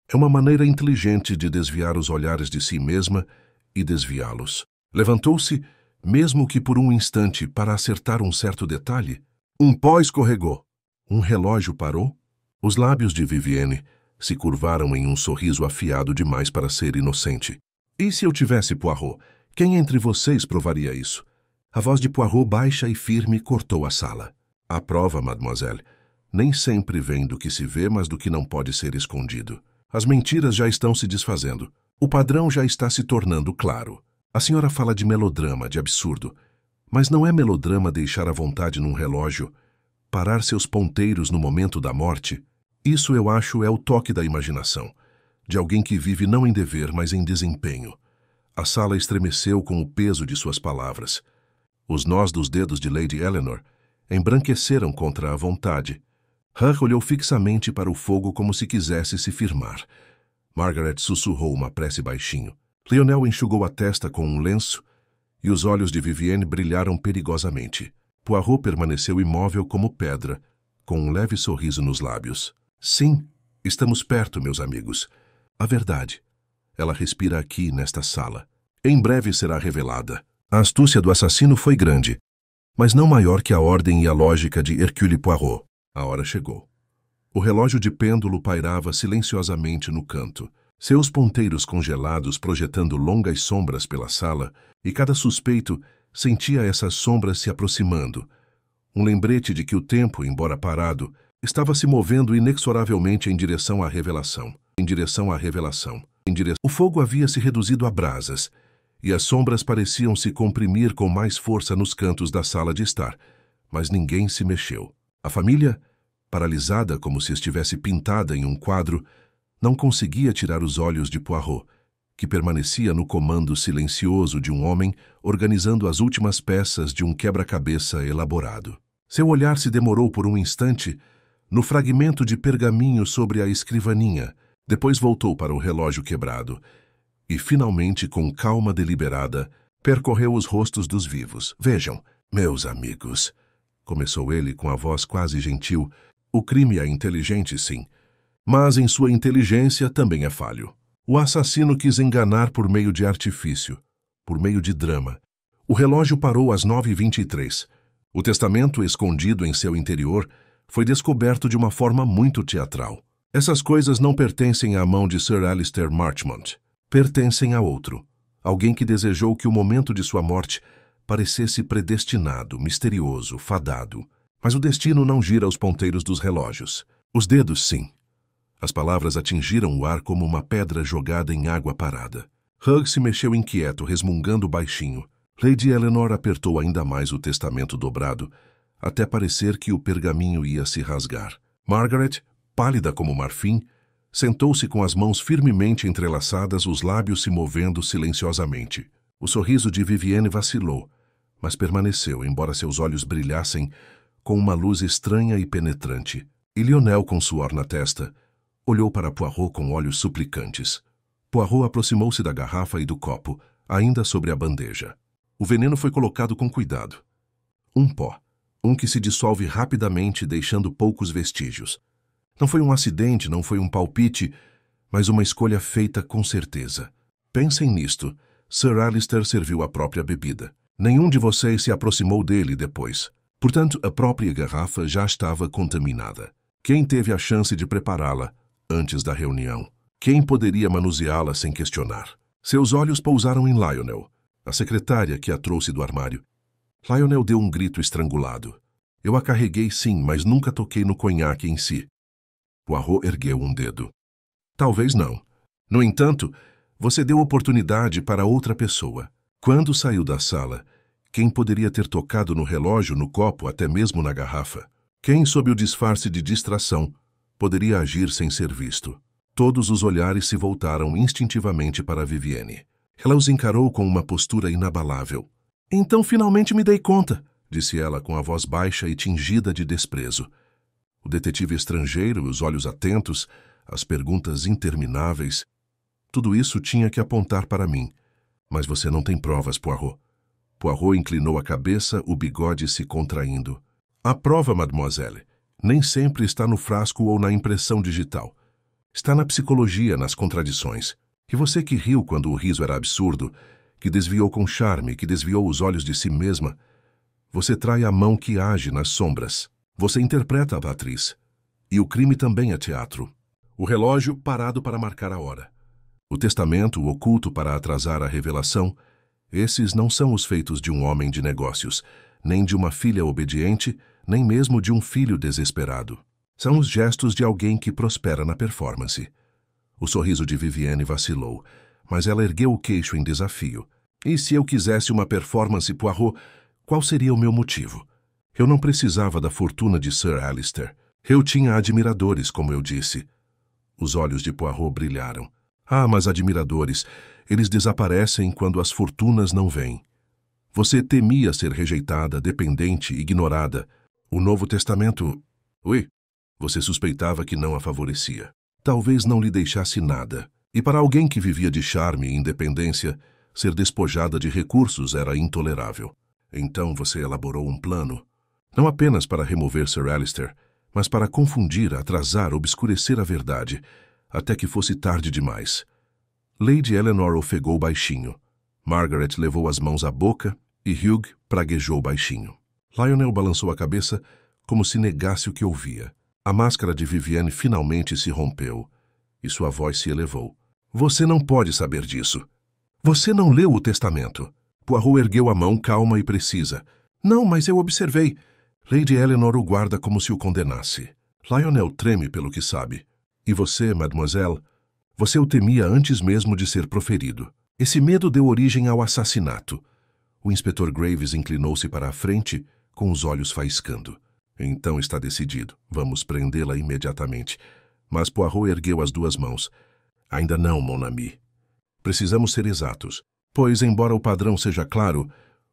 É uma maneira inteligente de desviar os olhares de si mesma e desviá-los. Levantou-se, mesmo que por um instante, para acertar um certo detalhe. Um pó escorregou. Um relógio parou. Os lábios de Vivienne se curvaram em um sorriso afiado demais para ser inocente. E se eu tivesse Poirot? Quem entre vocês provaria isso? A voz de Poirot, baixa e firme, cortou a sala. A prova, mademoiselle, nem sempre vem do que se vê, mas do que não pode ser escondido. As mentiras já estão se desfazendo. O padrão já está se tornando claro. A senhora fala de melodrama, de absurdo. Mas não é melodrama deixar a vontade num relógio, parar seus ponteiros no momento da morte. Isso, eu acho, é o toque da imaginação, de alguém que vive não em dever, mas em desempenho. A sala estremeceu com o peso de suas palavras. Os nós dos dedos de Lady Eleanor embranqueceram contra a vontade. Hugh olhou fixamente para o fogo como se quisesse se firmar. Margaret sussurrou uma prece baixinho. Lionel enxugou a testa com um lenço e os olhos de Vivienne brilharam perigosamente. Poirot permaneceu imóvel como pedra, com um leve sorriso nos lábios. Sim, estamos perto, meus amigos. A verdade. Ela respira aqui, nesta sala. Em breve será revelada. A astúcia do assassino foi grande, mas não maior que a ordem e a lógica de Hercule Poirot. A hora chegou. O relógio de pêndulo pairava silenciosamente no canto, seus ponteiros congelados projetando longas sombras pela sala, e cada suspeito sentia essas sombras se aproximando. Um lembrete de que o tempo, embora parado, Estava se movendo inexoravelmente em direção à revelação. Em direção à revelação. O fogo havia se reduzido a brasas, e as sombras pareciam se comprimir com mais força nos cantos da sala de estar, mas ninguém se mexeu. A família, paralisada como se estivesse pintada em um quadro, não conseguia tirar os olhos de Poirot, que permanecia no comando silencioso de um homem organizando as últimas peças de um quebra-cabeça elaborado. Seu olhar se demorou por um instante no fragmento de pergaminho sobre a escrivaninha, depois voltou para o relógio quebrado e, finalmente, com calma deliberada, percorreu os rostos dos vivos. Vejam, meus amigos, começou ele com a voz quase gentil, o crime é inteligente, sim, mas em sua inteligência também é falho. O assassino quis enganar por meio de artifício, por meio de drama. O relógio parou às 9h23. O testamento escondido em seu interior foi descoberto de uma forma muito teatral. Essas coisas não pertencem à mão de Sir Alistair Marchmont. Pertencem a outro. Alguém que desejou que o momento de sua morte parecesse predestinado, misterioso, fadado. Mas o destino não gira os ponteiros dos relógios. Os dedos, sim. As palavras atingiram o ar como uma pedra jogada em água parada. Hugh se mexeu inquieto, resmungando baixinho. Lady Eleanor apertou ainda mais o testamento dobrado, até parecer que o pergaminho ia se rasgar. Margaret, pálida como marfim, sentou-se com as mãos firmemente entrelaçadas, os lábios se movendo silenciosamente. O sorriso de Vivienne vacilou, mas permaneceu, embora seus olhos brilhassem com uma luz estranha e penetrante. E Lionel, com suor na testa, olhou para Poirot com olhos suplicantes. Poirot aproximou-se da garrafa e do copo, ainda sobre a bandeja. O veneno foi colocado com cuidado. Um pó, um que se dissolve rapidamente, deixando poucos vestígios. Não foi um acidente, não foi um palpite, mas uma escolha feita com certeza. Pensem nisto. Sir Alistair serviu a própria bebida. Nenhum de vocês se aproximou dele depois. Portanto, a própria garrafa já estava contaminada. Quem teve a chance de prepará-la antes da reunião? Quem poderia manuseá-la sem questionar? Seus olhos pousaram em Lionel, a secretária que a trouxe do armário. Lionel deu um grito estrangulado. Eu a carreguei sim, mas nunca toquei no conhaque em si. Poirot ergueu um dedo. Talvez não. No entanto, você deu oportunidade para outra pessoa. Quando saiu da sala, quem poderia ter tocado no relógio, no copo, até mesmo na garrafa? Quem, sob o disfarce de distração, poderia agir sem ser visto? Todos os olhares se voltaram instintivamente para Vivienne. Ela os encarou com uma postura inabalável. Então finalmente me dei conta, disse ela com a voz baixa e tingida de desprezo. O detetive estrangeiro, os olhos atentos, as perguntas intermináveis. Tudo isso tinha que apontar para mim. Mas você não tem provas, Poirot. Poirot inclinou a cabeça, o bigode se contraindo. A prova, mademoiselle, nem sempre está no frasco ou na impressão digital. Está na psicologia, nas contradições. E você que riu quando o riso era absurdo, que desviou com charme, que desviou os olhos de si mesma, você trai a mão que age nas sombras. Você interpreta a atriz. E o crime também é teatro. O relógio parado para marcar a hora. O testamento oculto para atrasar a revelação. Esses não são os feitos de um homem de negócios, nem de uma filha obediente, nem mesmo de um filho desesperado. São os gestos de alguém que prospera na performance. O sorriso de Vivienne vacilou, mas ela ergueu o queixo em desafio. E se eu quisesse uma performance, Poirot, qual seria o meu motivo? Eu não precisava da fortuna de Sir Alistair. Eu tinha admiradores, como eu disse. Os olhos de Poirot brilharam. Ah, mas admiradores, eles desaparecem quando as fortunas não vêm. Você temia ser rejeitada, dependente, ignorada. O Novo Testamento... Ui, você suspeitava que não a favorecia. Talvez não lhe deixasse nada. E para alguém que vivia de charme e independência, ser despojada de recursos era intolerável. Então você elaborou um plano, não apenas para remover Sir Alistair, mas para confundir, atrasar, obscurecer a verdade, até que fosse tarde demais. Lady Eleanor ofegou baixinho. Margaret levou as mãos à boca e Hugh praguejou baixinho. Lionel balançou a cabeça como se negasse o que ouvia. A máscara de Vivienne finalmente se rompeu e sua voz se elevou. Você não pode saber disso. Você não leu o testamento. Poirot ergueu a mão calma e precisa. Não, mas eu observei. Lady Eleanor o guarda como se o condenasse. Lionel treme pelo que sabe. E você, mademoiselle? Você o temia antes mesmo de ser proferido. Esse medo deu origem ao assassinato. O inspetor Graves inclinou-se para a frente, com os olhos faiscando. Então está decidido. Vamos prendê-la imediatamente. Mas Poirot ergueu as duas mãos. Ainda não, mon ami. Precisamos ser exatos, pois, embora o padrão seja claro,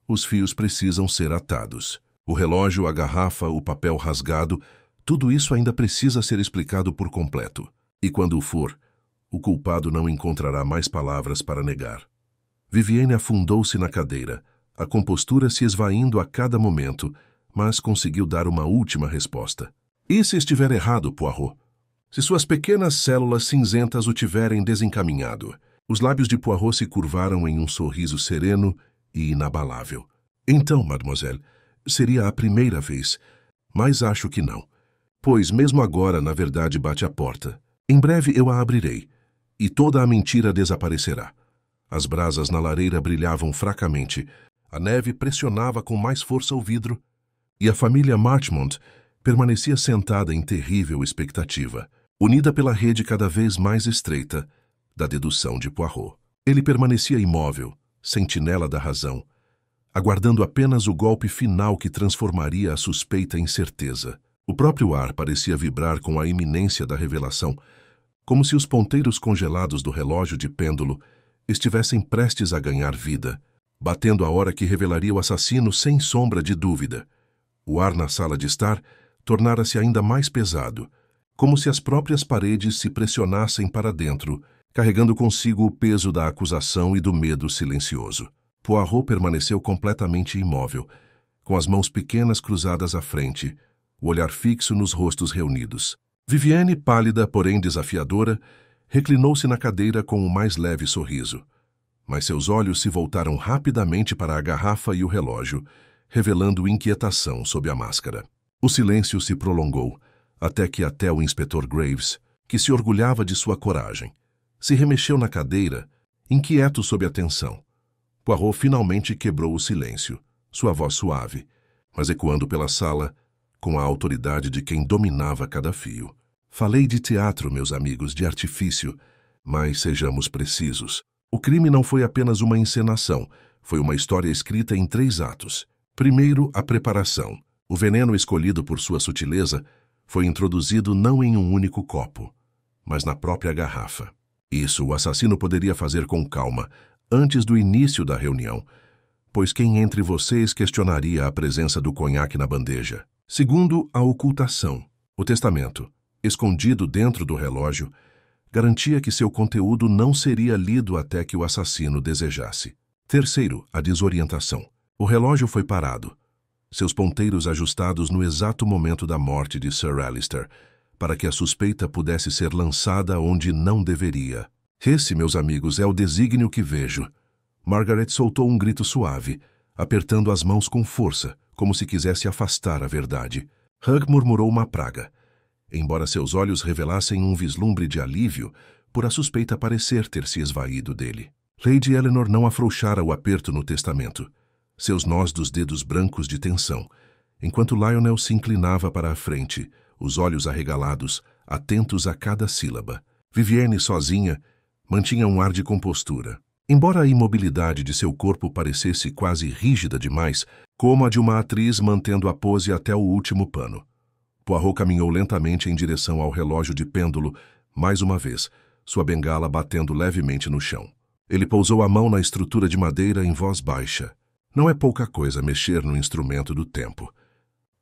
os fios precisam ser atados. O relógio, a garrafa, o papel rasgado, tudo isso ainda precisa ser explicado por completo. E quando o for, o culpado não encontrará mais palavras para negar. Viviane afundou-se na cadeira, a compostura se esvaindo a cada momento, mas conseguiu dar uma última resposta. E se estiver errado, Poirot? Se suas pequenas células cinzentas o tiverem desencaminhado? Os lábios de Poirot se curvaram em um sorriso sereno e inabalável. Então, mademoiselle, seria a primeira vez, mas acho que não. Pois mesmo agora, na verdade, bate à porta. Em breve eu a abrirei, e toda a mentira desaparecerá. As brasas na lareira brilhavam fracamente, a neve pressionava com mais força o vidro, e a família Marchmont permanecia sentada em terrível expectativa, unida pela rede cada vez mais estreita da dedução de Poirot. Ele permanecia imóvel, sentinela da razão, aguardando apenas o golpe final que transformaria a suspeita em certeza. O próprio ar parecia vibrar com a iminência da revelação, como se os ponteiros congelados do relógio de pêndulo estivessem prestes a ganhar vida, batendo a hora que revelaria o assassino sem sombra de dúvida. O ar na sala de estar tornara-se ainda mais pesado, como se as próprias paredes se pressionassem para dentro, carregando consigo o peso da acusação e do medo silencioso. Poirot permaneceu completamente imóvel, com as mãos pequenas cruzadas à frente, o olhar fixo nos rostos reunidos. Viviane, pálida, porém desafiadora, reclinou-se na cadeira com o mais leve sorriso. Mas seus olhos se voltaram rapidamente para a garrafa e o relógio, revelando inquietação sob a máscara. O silêncio se prolongou, até o inspetor Graves, que se orgulhava de sua coragem, se remexeu na cadeira, inquieto sob a tensão. Poirot finalmente quebrou o silêncio, sua voz suave, mas ecoando pela sala, com a autoridade de quem dominava cada fio. Falei de teatro, meus amigos, de artifício, mas sejamos precisos. O crime não foi apenas uma encenação, foi uma história escrita em 3 atos. Primeiro, a preparação. O veneno escolhido por sua sutileza foi introduzido não em um único copo, mas na própria garrafa. Isso o assassino poderia fazer com calma, antes do início da reunião, pois quem entre vocês questionaria a presença do conhaque na bandeja? Segundo, a ocultação. O testamento, escondido dentro do relógio, garantia que seu conteúdo não seria lido até que o assassino desejasse. Terceiro, a desorientação. O relógio foi parado, seus ponteiros ajustados no exato momento da morte de Sir Alistair, para que a suspeita pudesse ser lançada onde não deveria. Esse, meus amigos, é o desígnio que vejo. Margaret soltou um grito suave, apertando as mãos com força, como se quisesse afastar a verdade. Hugh murmurou uma praga, embora seus olhos revelassem um vislumbre de alívio por a suspeita parecer ter se esvaído dele. Lady Eleanor não afrouxara o aperto no testamento, seus nós dos dedos brancos de tensão, enquanto Lionel se inclinava para a frente, os olhos arregalados, atentos a cada sílaba. Viviane, sozinha, mantinha um ar de compostura. Embora a imobilidade de seu corpo parecesse quase rígida demais, como a de uma atriz mantendo a pose até o último pano. Poirot caminhou lentamente em direção ao relógio de pêndulo, mais uma vez, sua bengala batendo levemente no chão. Ele pousou a mão na estrutura de madeira em voz baixa. Não é pouca coisa mexer no instrumento do tempo.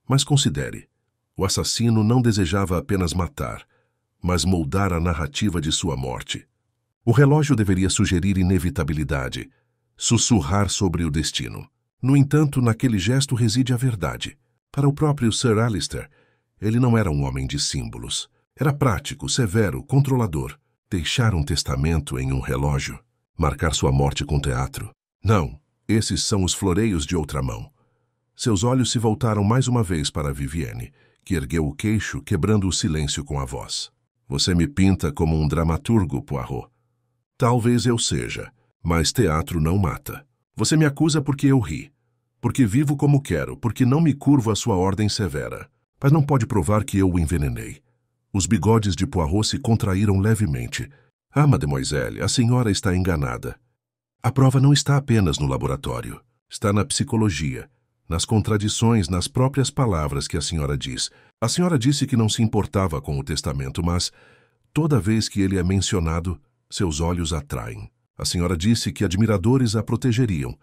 Mas considere, o assassino não desejava apenas matar, mas moldar a narrativa de sua morte. O relógio deveria sugerir inevitabilidade, sussurrar sobre o destino. No entanto, naquele gesto reside a verdade. Para o próprio Sir Alistair, ele não era um homem de símbolos. Era prático, severo, controlador. Deixar um testamento em um relógio? Marcar sua morte com teatro? Não, esses são os floreios de outra mão. Seus olhos se voltaram mais uma vez para Viviane, que ergueu o queixo, quebrando o silêncio com a voz. Você me pinta como um dramaturgo, Poirot. Talvez eu seja, mas teatro não mata. Você me acusa porque eu ri, porque vivo como quero, porque não me curvo à sua ordem severa. Mas não pode provar que eu o envenenei. Os bigodes de Poirot se contraíram levemente. Ah, mademoiselle, a senhora está enganada. A prova não está apenas no laboratório. Está na psicologia, nas contradições nas próprias palavras que a senhora diz. A senhora disse que não se importava com o testamento, mas, toda vez que ele é mencionado, seus olhos atraem. A senhora disse que admiradores a protegeriam,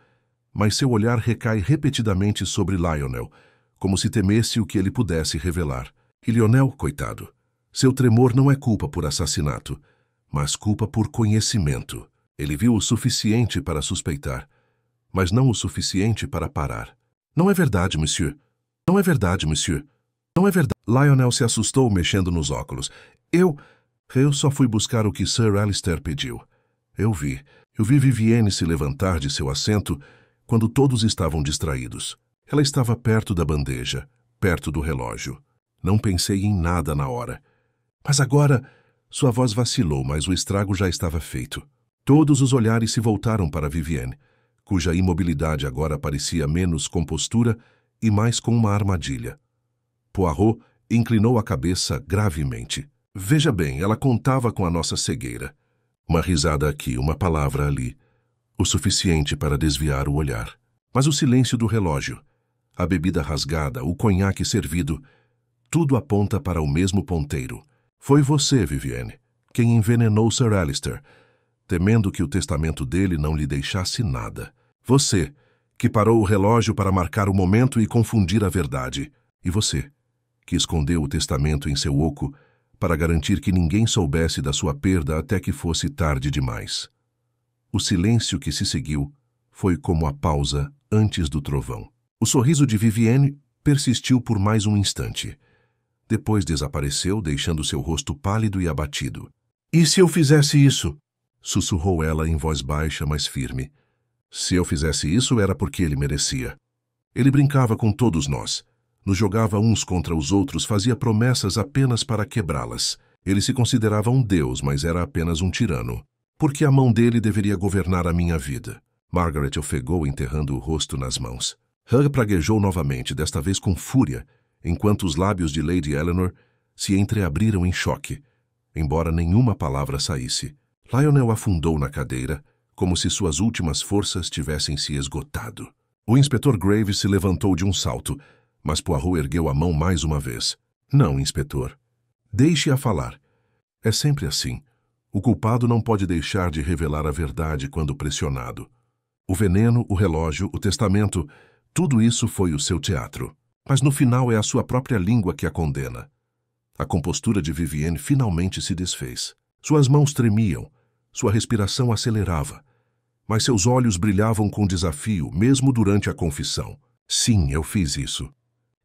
mas seu olhar recai repetidamente sobre Lionel, como se temesse o que ele pudesse revelar. E Lionel, coitado, seu tremor não é culpa por assassinato, mas culpa por conhecimento. Ele viu o suficiente para suspeitar, mas não o suficiente para parar. Não é verdade, monsieur. Não é verdade, monsieur. Não é verdade. Lionel se assustou mexendo nos óculos. Eu só fui buscar o que Sir Alistair pediu. Eu vi Vivienne se levantar de seu assento quando todos estavam distraídos. Ela estava perto da bandeja, perto do relógio. Não pensei em nada na hora. Mas agora, sua voz vacilou, mas o estrago já estava feito. Todos os olhares se voltaram para Vivienne, cuja imobilidade agora parecia menos compostura e mais com uma armadilha. Poirot inclinou a cabeça gravemente. Veja bem, ela contava com a nossa cegueira. Uma risada aqui, uma palavra ali. O suficiente para desviar o olhar. Mas o silêncio do relógio, a bebida rasgada, o conhaque servido, tudo aponta para o mesmo ponteiro. Foi você, Vivienne, quem envenenou Sir Alistair, temendo que o testamento dele não lhe deixasse nada. Você, que parou o relógio para marcar o momento e confundir a verdade. E você, que escondeu o testamento em seu oco para garantir que ninguém soubesse da sua perda até que fosse tarde demais. O silêncio que se seguiu foi como a pausa antes do trovão. O sorriso de Vivienne persistiu por mais um instante. Depois desapareceu, deixando seu rosto pálido e abatido. E se eu fizesse isso? Sussurrou ela em voz baixa, mas firme. Se eu fizesse isso, era porque ele merecia. Ele brincava com todos nós. Nos jogava uns contra os outros, fazia promessas apenas para quebrá-las. Ele se considerava um deus, mas era apenas um tirano. Por que a mão dele deveria governar a minha vida? Margaret ofegou, enterrando o rosto nas mãos. Hugh praguejou novamente, desta vez com fúria, enquanto os lábios de Lady Eleanor se entreabriram em choque, embora nenhuma palavra saísse. Lionel afundou na cadeira, como se suas últimas forças tivessem se esgotado. O inspetor Graves se levantou de um salto, mas Poirot ergueu a mão mais uma vez. Não, inspetor. Deixe-a falar. É sempre assim. O culpado não pode deixar de revelar a verdade quando pressionado. O veneno, o relógio, o testamento, tudo isso foi o seu teatro. Mas no final é a sua própria língua que a condena. A compostura de Vivienne finalmente se desfez. Suas mãos tremiam, sua respiração acelerava, mas seus olhos brilhavam com desafio, mesmo durante a confissão. Sim, eu fiz isso.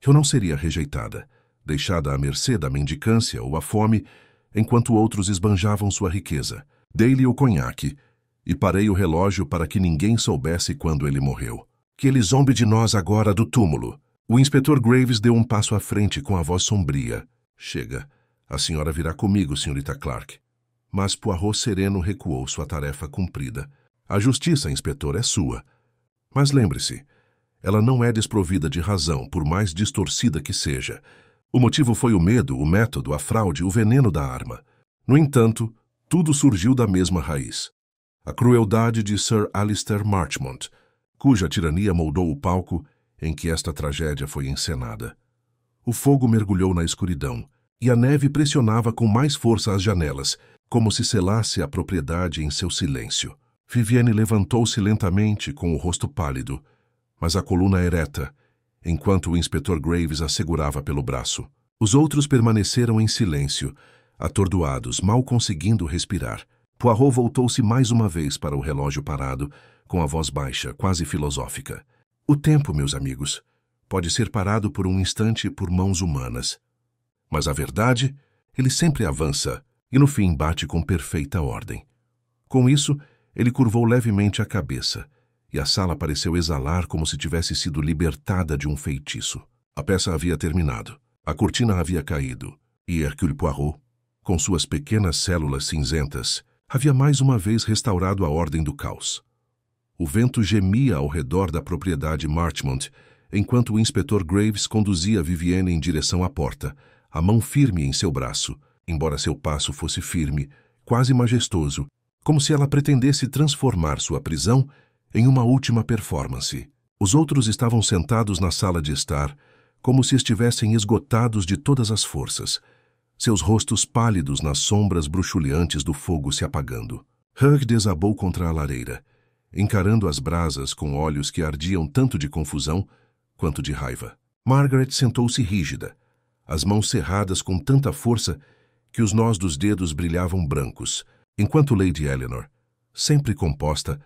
Eu não seria rejeitada, deixada à mercê da mendicância ou a fome, enquanto outros esbanjavam sua riqueza. Dei-lhe o conhaque e parei o relógio para que ninguém soubesse quando ele morreu. Que ele zombe de nós agora do túmulo. O inspetor Graves deu um passo à frente com a voz sombria. Chega. A senhora virá comigo, senhorita Clark. Mas Poirot sereno recuou, sua tarefa cumprida. A justiça, inspetor, é sua. Mas lembre-se, ela não é desprovida de razão, por mais distorcida que seja. O motivo foi o medo, o método, a fraude, o veneno da arma. No entanto, tudo surgiu da mesma raiz. A crueldade de Sir Alistair Marchmont, cuja tirania moldou o palco em que esta tragédia foi encenada. O fogo mergulhou na escuridão, e a neve pressionava com mais força as janelas, como se selasse a propriedade em seu silêncio. Vivienne levantou-se lentamente, com o rosto pálido, mas a coluna ereta, enquanto o inspetor Graves a segurava pelo braço. Os outros permaneceram em silêncio, atordoados, mal conseguindo respirar. Poirot voltou-se mais uma vez para o relógio parado, com a voz baixa, quase filosófica. O tempo, meus amigos, pode ser parado por um instante por mãos humanas. Mas a verdade, ele sempre avança e no fim bate com perfeita ordem. Com isso, ele curvou levemente a cabeça, e a sala pareceu exalar como se tivesse sido libertada de um feitiço. A peça havia terminado, a cortina havia caído, e Hercule Poirot, com suas pequenas células cinzentas, havia mais uma vez restaurado a ordem do caos. O vento gemia ao redor da propriedade Marchmont, enquanto o inspetor Graves conduzia Vivienne em direção à porta, a mão firme em seu braço, embora seu passo fosse firme, quase majestoso, como se ela pretendesse transformar sua prisão em uma última performance. Os outros estavam sentados na sala de estar, como se estivessem esgotados de todas as forças, seus rostos pálidos nas sombras bruxuleantes do fogo se apagando. Hugh desabou contra a lareira, encarando as brasas com olhos que ardiam tanto de confusão quanto de raiva. Margaret sentou-se rígida, as mãos cerradas com tanta força que os nós dos dedos brilhavam brancos, enquanto Lady Eleanor, sempre composta,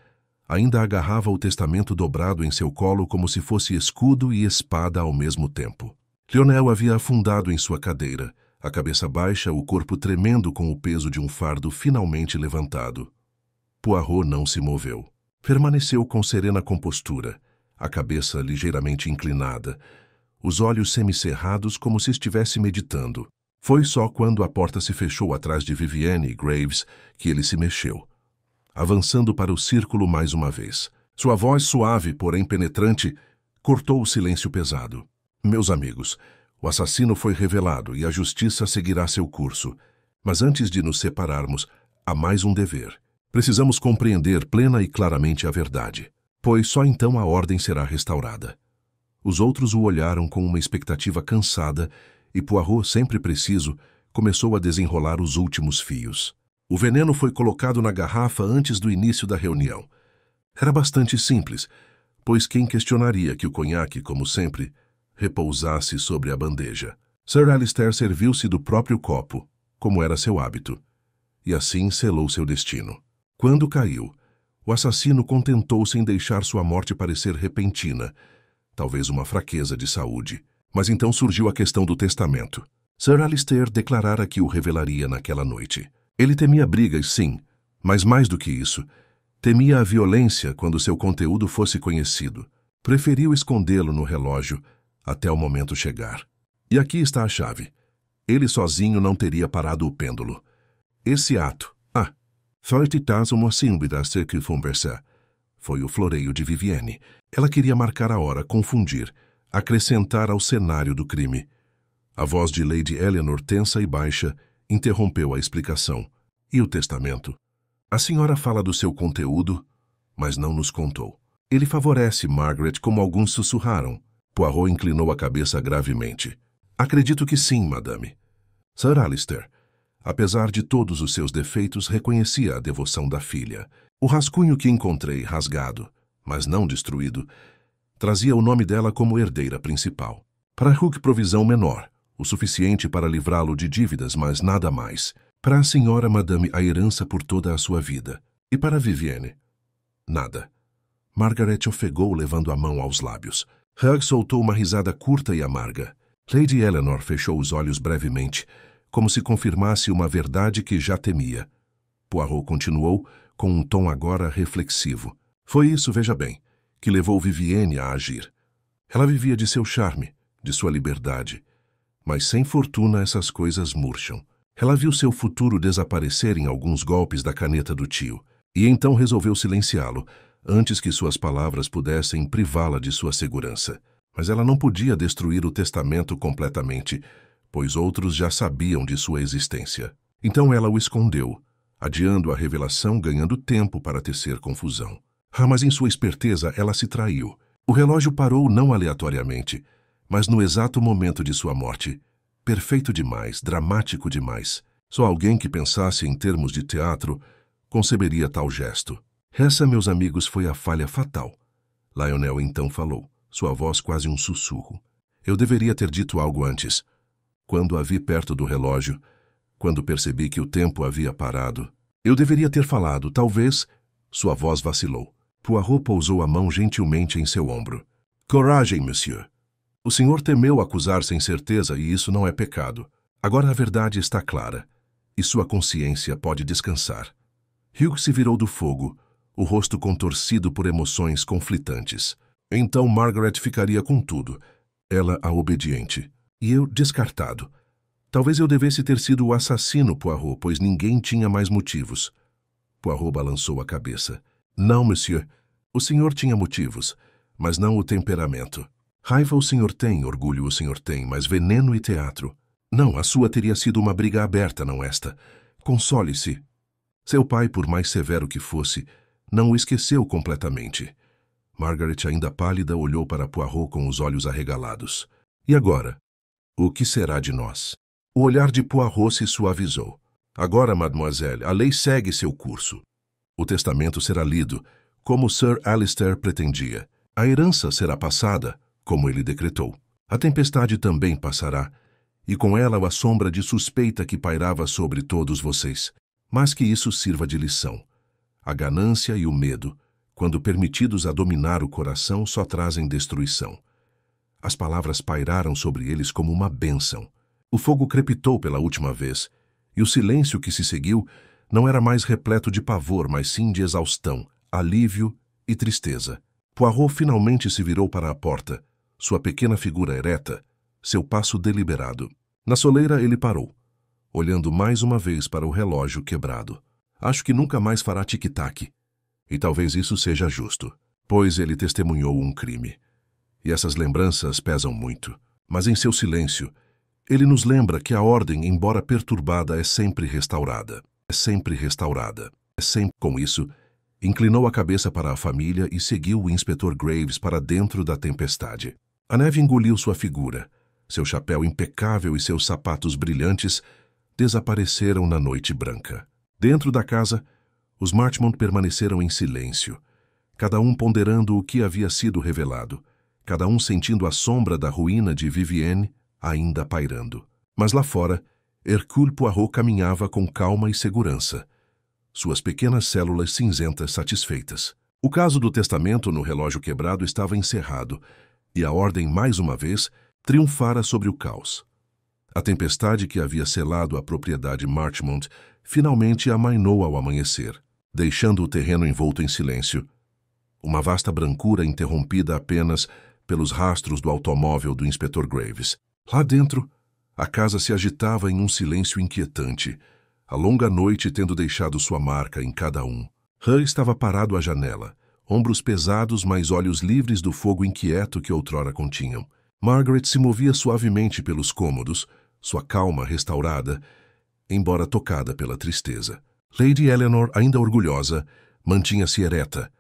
ainda agarrava o testamento dobrado em seu colo como se fosse escudo e espada ao mesmo tempo. Lionel havia afundado em sua cadeira, a cabeça baixa, o corpo tremendo com o peso de um fardo finalmente levantado. Poirot não se moveu. Permaneceu com serena compostura, a cabeça ligeiramente inclinada, os olhos semicerrados como se estivesse meditando. Foi só quando a porta se fechou atrás de Vivienne e Graves que ele se mexeu, avançando para o círculo mais uma vez. Sua voz suave, porém penetrante, cortou o silêncio pesado. Meus amigos, o assassino foi revelado e a justiça seguirá seu curso. Mas antes de nos separarmos, há mais um dever. Precisamos compreender plena e claramente a verdade, pois só então a ordem será restaurada. Os outros o olharam com uma expectativa cansada e Poirot, sempre preciso, começou a desenrolar os últimos fios. O veneno foi colocado na garrafa antes do início da reunião. Era bastante simples, pois quem questionaria que o conhaque, como sempre, repousasse sobre a bandeja? Sir Alistair serviu-se do próprio copo, como era seu hábito, e assim selou seu destino. Quando caiu, o assassino contentou-se em deixar sua morte parecer repentina, talvez uma fraqueza de saúde. Mas então surgiu a questão do testamento. Sir Alistair declarara que o revelaria naquela noite. Ele temia brigas, sim, mas mais do que isso, temia a violência quando seu conteúdo fosse conhecido. Preferiu escondê-lo no relógio até o momento chegar. E aqui está a chave. Ele sozinho não teria parado o pêndulo. Esse ato, foi o floreio de Vivienne. Ela queria marcar a hora, confundir, acrescentar ao cenário do crime. A voz de Lady Eleanor, tensa e baixa, interrompeu a explicação. E o testamento? A senhora fala do seu conteúdo, mas não nos contou. Ele favorece Margaret como alguns sussurraram. Poirot inclinou a cabeça gravemente. Acredito que sim, madame. Sir Alistair, apesar de todos os seus defeitos, reconhecia a devoção da filha. O rascunho que encontrei, rasgado, mas não destruído, trazia o nome dela como herdeira principal. Para Hugh, provisão menor, o suficiente para livrá-lo de dívidas, mas nada mais. Para a senhora, madame, a herança por toda a sua vida. E para Vivienne? Nada. Margaret ofegou, levando a mão aos lábios. Hugh soltou uma risada curta e amarga. Lady Eleanor fechou os olhos brevemente, como se confirmasse uma verdade que já temia. Poirot continuou, com um tom agora reflexivo. Foi isso, veja bem, que levou Vivienne a agir. Ela vivia de seu charme, de sua liberdade. Mas sem fortuna essas coisas murcham. Ela viu seu futuro desaparecer em alguns golpes da caneta do tio, e então resolveu silenciá-lo, antes que suas palavras pudessem privá-la de sua segurança. Mas ela não podia destruir o testamento completamente, pois outros já sabiam de sua existência. Então ela o escondeu, adiando a revelação, ganhando tempo para tecer confusão. Mas em sua esperteza ela se traiu. O relógio parou não aleatoriamente, mas no exato momento de sua morte. Perfeito demais, dramático demais. Só alguém que pensasse em termos de teatro conceberia tal gesto. Essa, meus amigos, foi a falha fatal. Lionel então falou, sua voz quase um sussurro. Eu deveria ter dito algo antes. Quando a vi perto do relógio, quando percebi que o tempo havia parado, eu deveria ter falado, talvez... Sua voz vacilou. Poirot pousou a mão gentilmente em seu ombro. Coragem, monsieur. O senhor temeu acusar sem certeza e isso não é pecado. Agora a verdade está clara, e sua consciência pode descansar. Hugh se virou do fogo, o rosto contorcido por emoções conflitantes. Então Margaret ficaria com tudo, ela a obediente, e eu descartado. Talvez eu devesse ter sido o assassino, Poirot, pois ninguém tinha mais motivos. Poirot balançou a cabeça. Não, monsieur. O senhor tinha motivos, mas não o temperamento. Raiva o senhor tem, orgulho o senhor tem, mas veneno e teatro. Não, a sua teria sido uma briga aberta, não esta. Console-se. Seu pai, por mais severo que fosse, não o esqueceu completamente. Margaret, ainda pálida, olhou para Poirot com os olhos arregalados. E agora? O que será de nós? O olhar de Poirot se suavizou. Agora, mademoiselle, a lei segue seu curso. O testamento será lido, como Sir Alistair pretendia. A herança será passada, como ele decretou. A tempestade também passará, e com ela a sombra de suspeita que pairava sobre todos vocês. Mas que isso sirva de lição. A ganância e o medo, quando permitidos a dominar o coração, só trazem destruição. As palavras pairaram sobre eles como uma bênção. O fogo crepitou pela última vez, e o silêncio que se seguiu não era mais repleto de pavor, mas sim de exaustão, alívio e tristeza. Poirot finalmente se virou para a porta, sua pequena figura ereta, seu passo deliberado. Na soleira ele parou, olhando mais uma vez para o relógio quebrado. Acho que nunca mais fará tic-tac. E talvez isso seja justo, pois ele testemunhou um crime. E essas lembranças pesam muito. Mas em seu silêncio, ele nos lembra que a ordem, embora perturbada, é sempre restaurada. É sempre restaurada. É sempre. Com isso, inclinou a cabeça para a família e seguiu o inspetor Graves para dentro da tempestade. A neve engoliu sua figura. Seu chapéu impecável e seus sapatos brilhantes desapareceram na noite branca. Dentro da casa, os Marchmont permaneceram em silêncio, cada um ponderando o que havia sido revelado, cada um sentindo a sombra da ruína de Vivienne ainda pairando. Mas lá fora, Hercule Poirot caminhava com calma e segurança, suas pequenas células cinzentas satisfeitas. O caso do testamento no relógio quebrado estava encerrado, e a ordem, mais uma vez, triunfara sobre o caos. A tempestade que havia selado a propriedade Marchmont finalmente amainou ao amanhecer, deixando o terreno envolto em silêncio, uma vasta brancura interrompida apenas pelos rastros do automóvel do inspetor Graves. Lá dentro, a casa se agitava em um silêncio inquietante, a longa noite tendo deixado sua marca em cada um. Hugh estava parado à janela, ombros pesados, mas olhos livres do fogo inquieto que outrora continham. Margaret se movia suavemente pelos cômodos, sua calma restaurada, embora tocada pela tristeza. Lady Eleanor, ainda orgulhosa, mantinha-se ereta,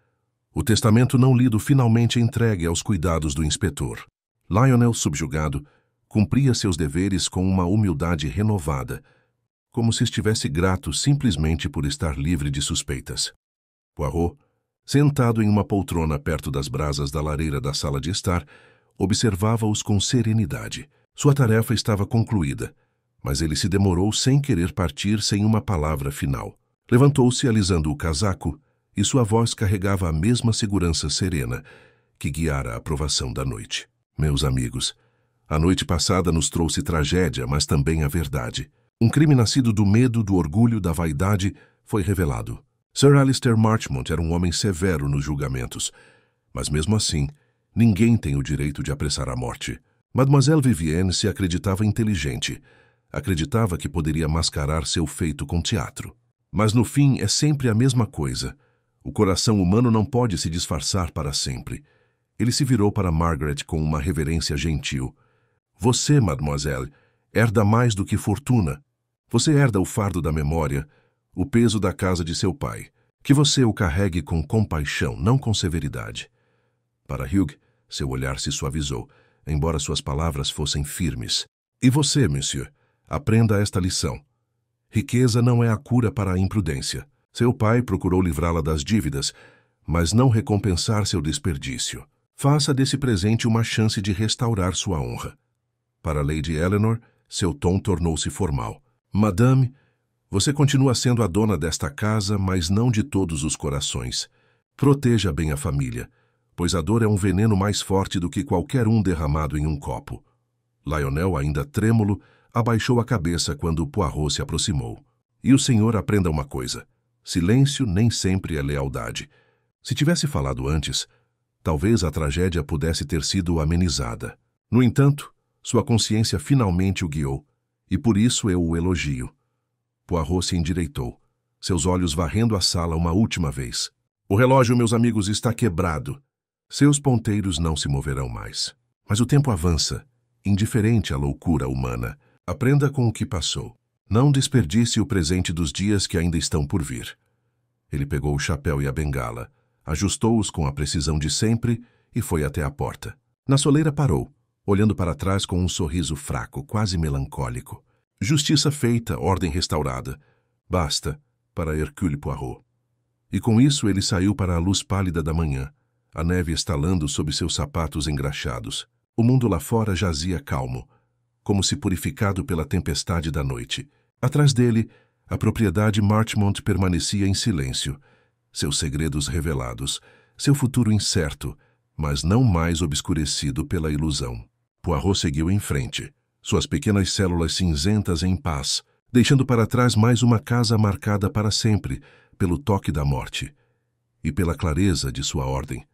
o testamento não lido finalmente entregue aos cuidados do inspetor. Lionel, subjugado, cumpria seus deveres com uma humildade renovada, como se estivesse grato simplesmente por estar livre de suspeitas. Poirot, sentado em uma poltrona perto das brasas da lareira da sala de estar, observava-os com serenidade. Sua tarefa estava concluída, mas ele se demorou sem querer partir sem uma palavra final. Levantou-se alisando o casaco, e sua voz carregava a mesma segurança serena que guiara a aprovação da noite. Meus amigos, a noite passada nos trouxe tragédia, mas também a verdade. Um crime nascido do medo, do orgulho, da vaidade, foi revelado. Sir Alistair Marchmont era um homem severo nos julgamentos, mas mesmo assim, ninguém tem o direito de apressar a morte. Mademoiselle Vivienne se acreditava inteligente, acreditava que poderia mascarar seu feito com teatro. Mas no fim é sempre a mesma coisa. O coração humano não pode se disfarçar para sempre. Ele se virou para Margaret com uma reverência gentil. Você, mademoiselle, herda mais do que fortuna. Você herda o fardo da memória, o peso da casa de seu pai. Que você o carregue com compaixão, não com severidade. Para Hugh, seu olhar se suavizou, embora suas palavras fossem firmes. E você, monsieur, aprenda esta lição. Riqueza não é a cura para a imprudência. Seu pai procurou livrá-la das dívidas, mas não recompensar seu desperdício. Faça desse presente uma chance de restaurar sua honra. Para Lady Eleanor, seu tom tornou-se formal. Madame, você continua sendo a dona desta casa, mas não de todos os corações. Proteja bem a família, pois a dor é um veneno mais forte do que qualquer um derramado em um copo. Lionel, ainda trêmulo, abaixou a cabeça quando Poirot se aproximou. E o senhor aprenda uma coisa. Silêncio nem sempre é lealdade. Se tivesse falado antes, talvez a tragédia pudesse ter sido amenizada. No entanto, sua consciência finalmente o guiou, e por isso eu o elogio. Poirot se endireitou, seus olhos varrendo a sala uma última vez. O relógio, meus amigos, está quebrado. Seus ponteiros não se moverão mais. Mas o tempo avança, indiferente à loucura humana. Aprenda com o que passou. Não desperdice o presente dos dias que ainda estão por vir. Ele pegou o chapéu e a bengala, ajustou-os com a precisão de sempre e foi até a porta. Na soleira parou, olhando para trás com um sorriso fraco, quase melancólico. Justiça feita, ordem restaurada. Basta para Hercule Poirot. E com isso ele saiu para a luz pálida da manhã, a neve estalando sob seus sapatos engraxados. O mundo lá fora jazia calmo, como se purificado pela tempestade da noite. Atrás dele, a propriedade Marchmont permanecia em silêncio, seus segredos revelados, seu futuro incerto, mas não mais obscurecido pela ilusão. Poirot seguiu em frente, suas pequenas células cinzentas em paz, deixando para trás mais uma casa marcada para sempre pelo toque da morte e pela clareza de sua ordem.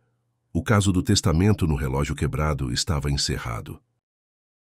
O caso do testamento no relógio quebrado estava encerrado.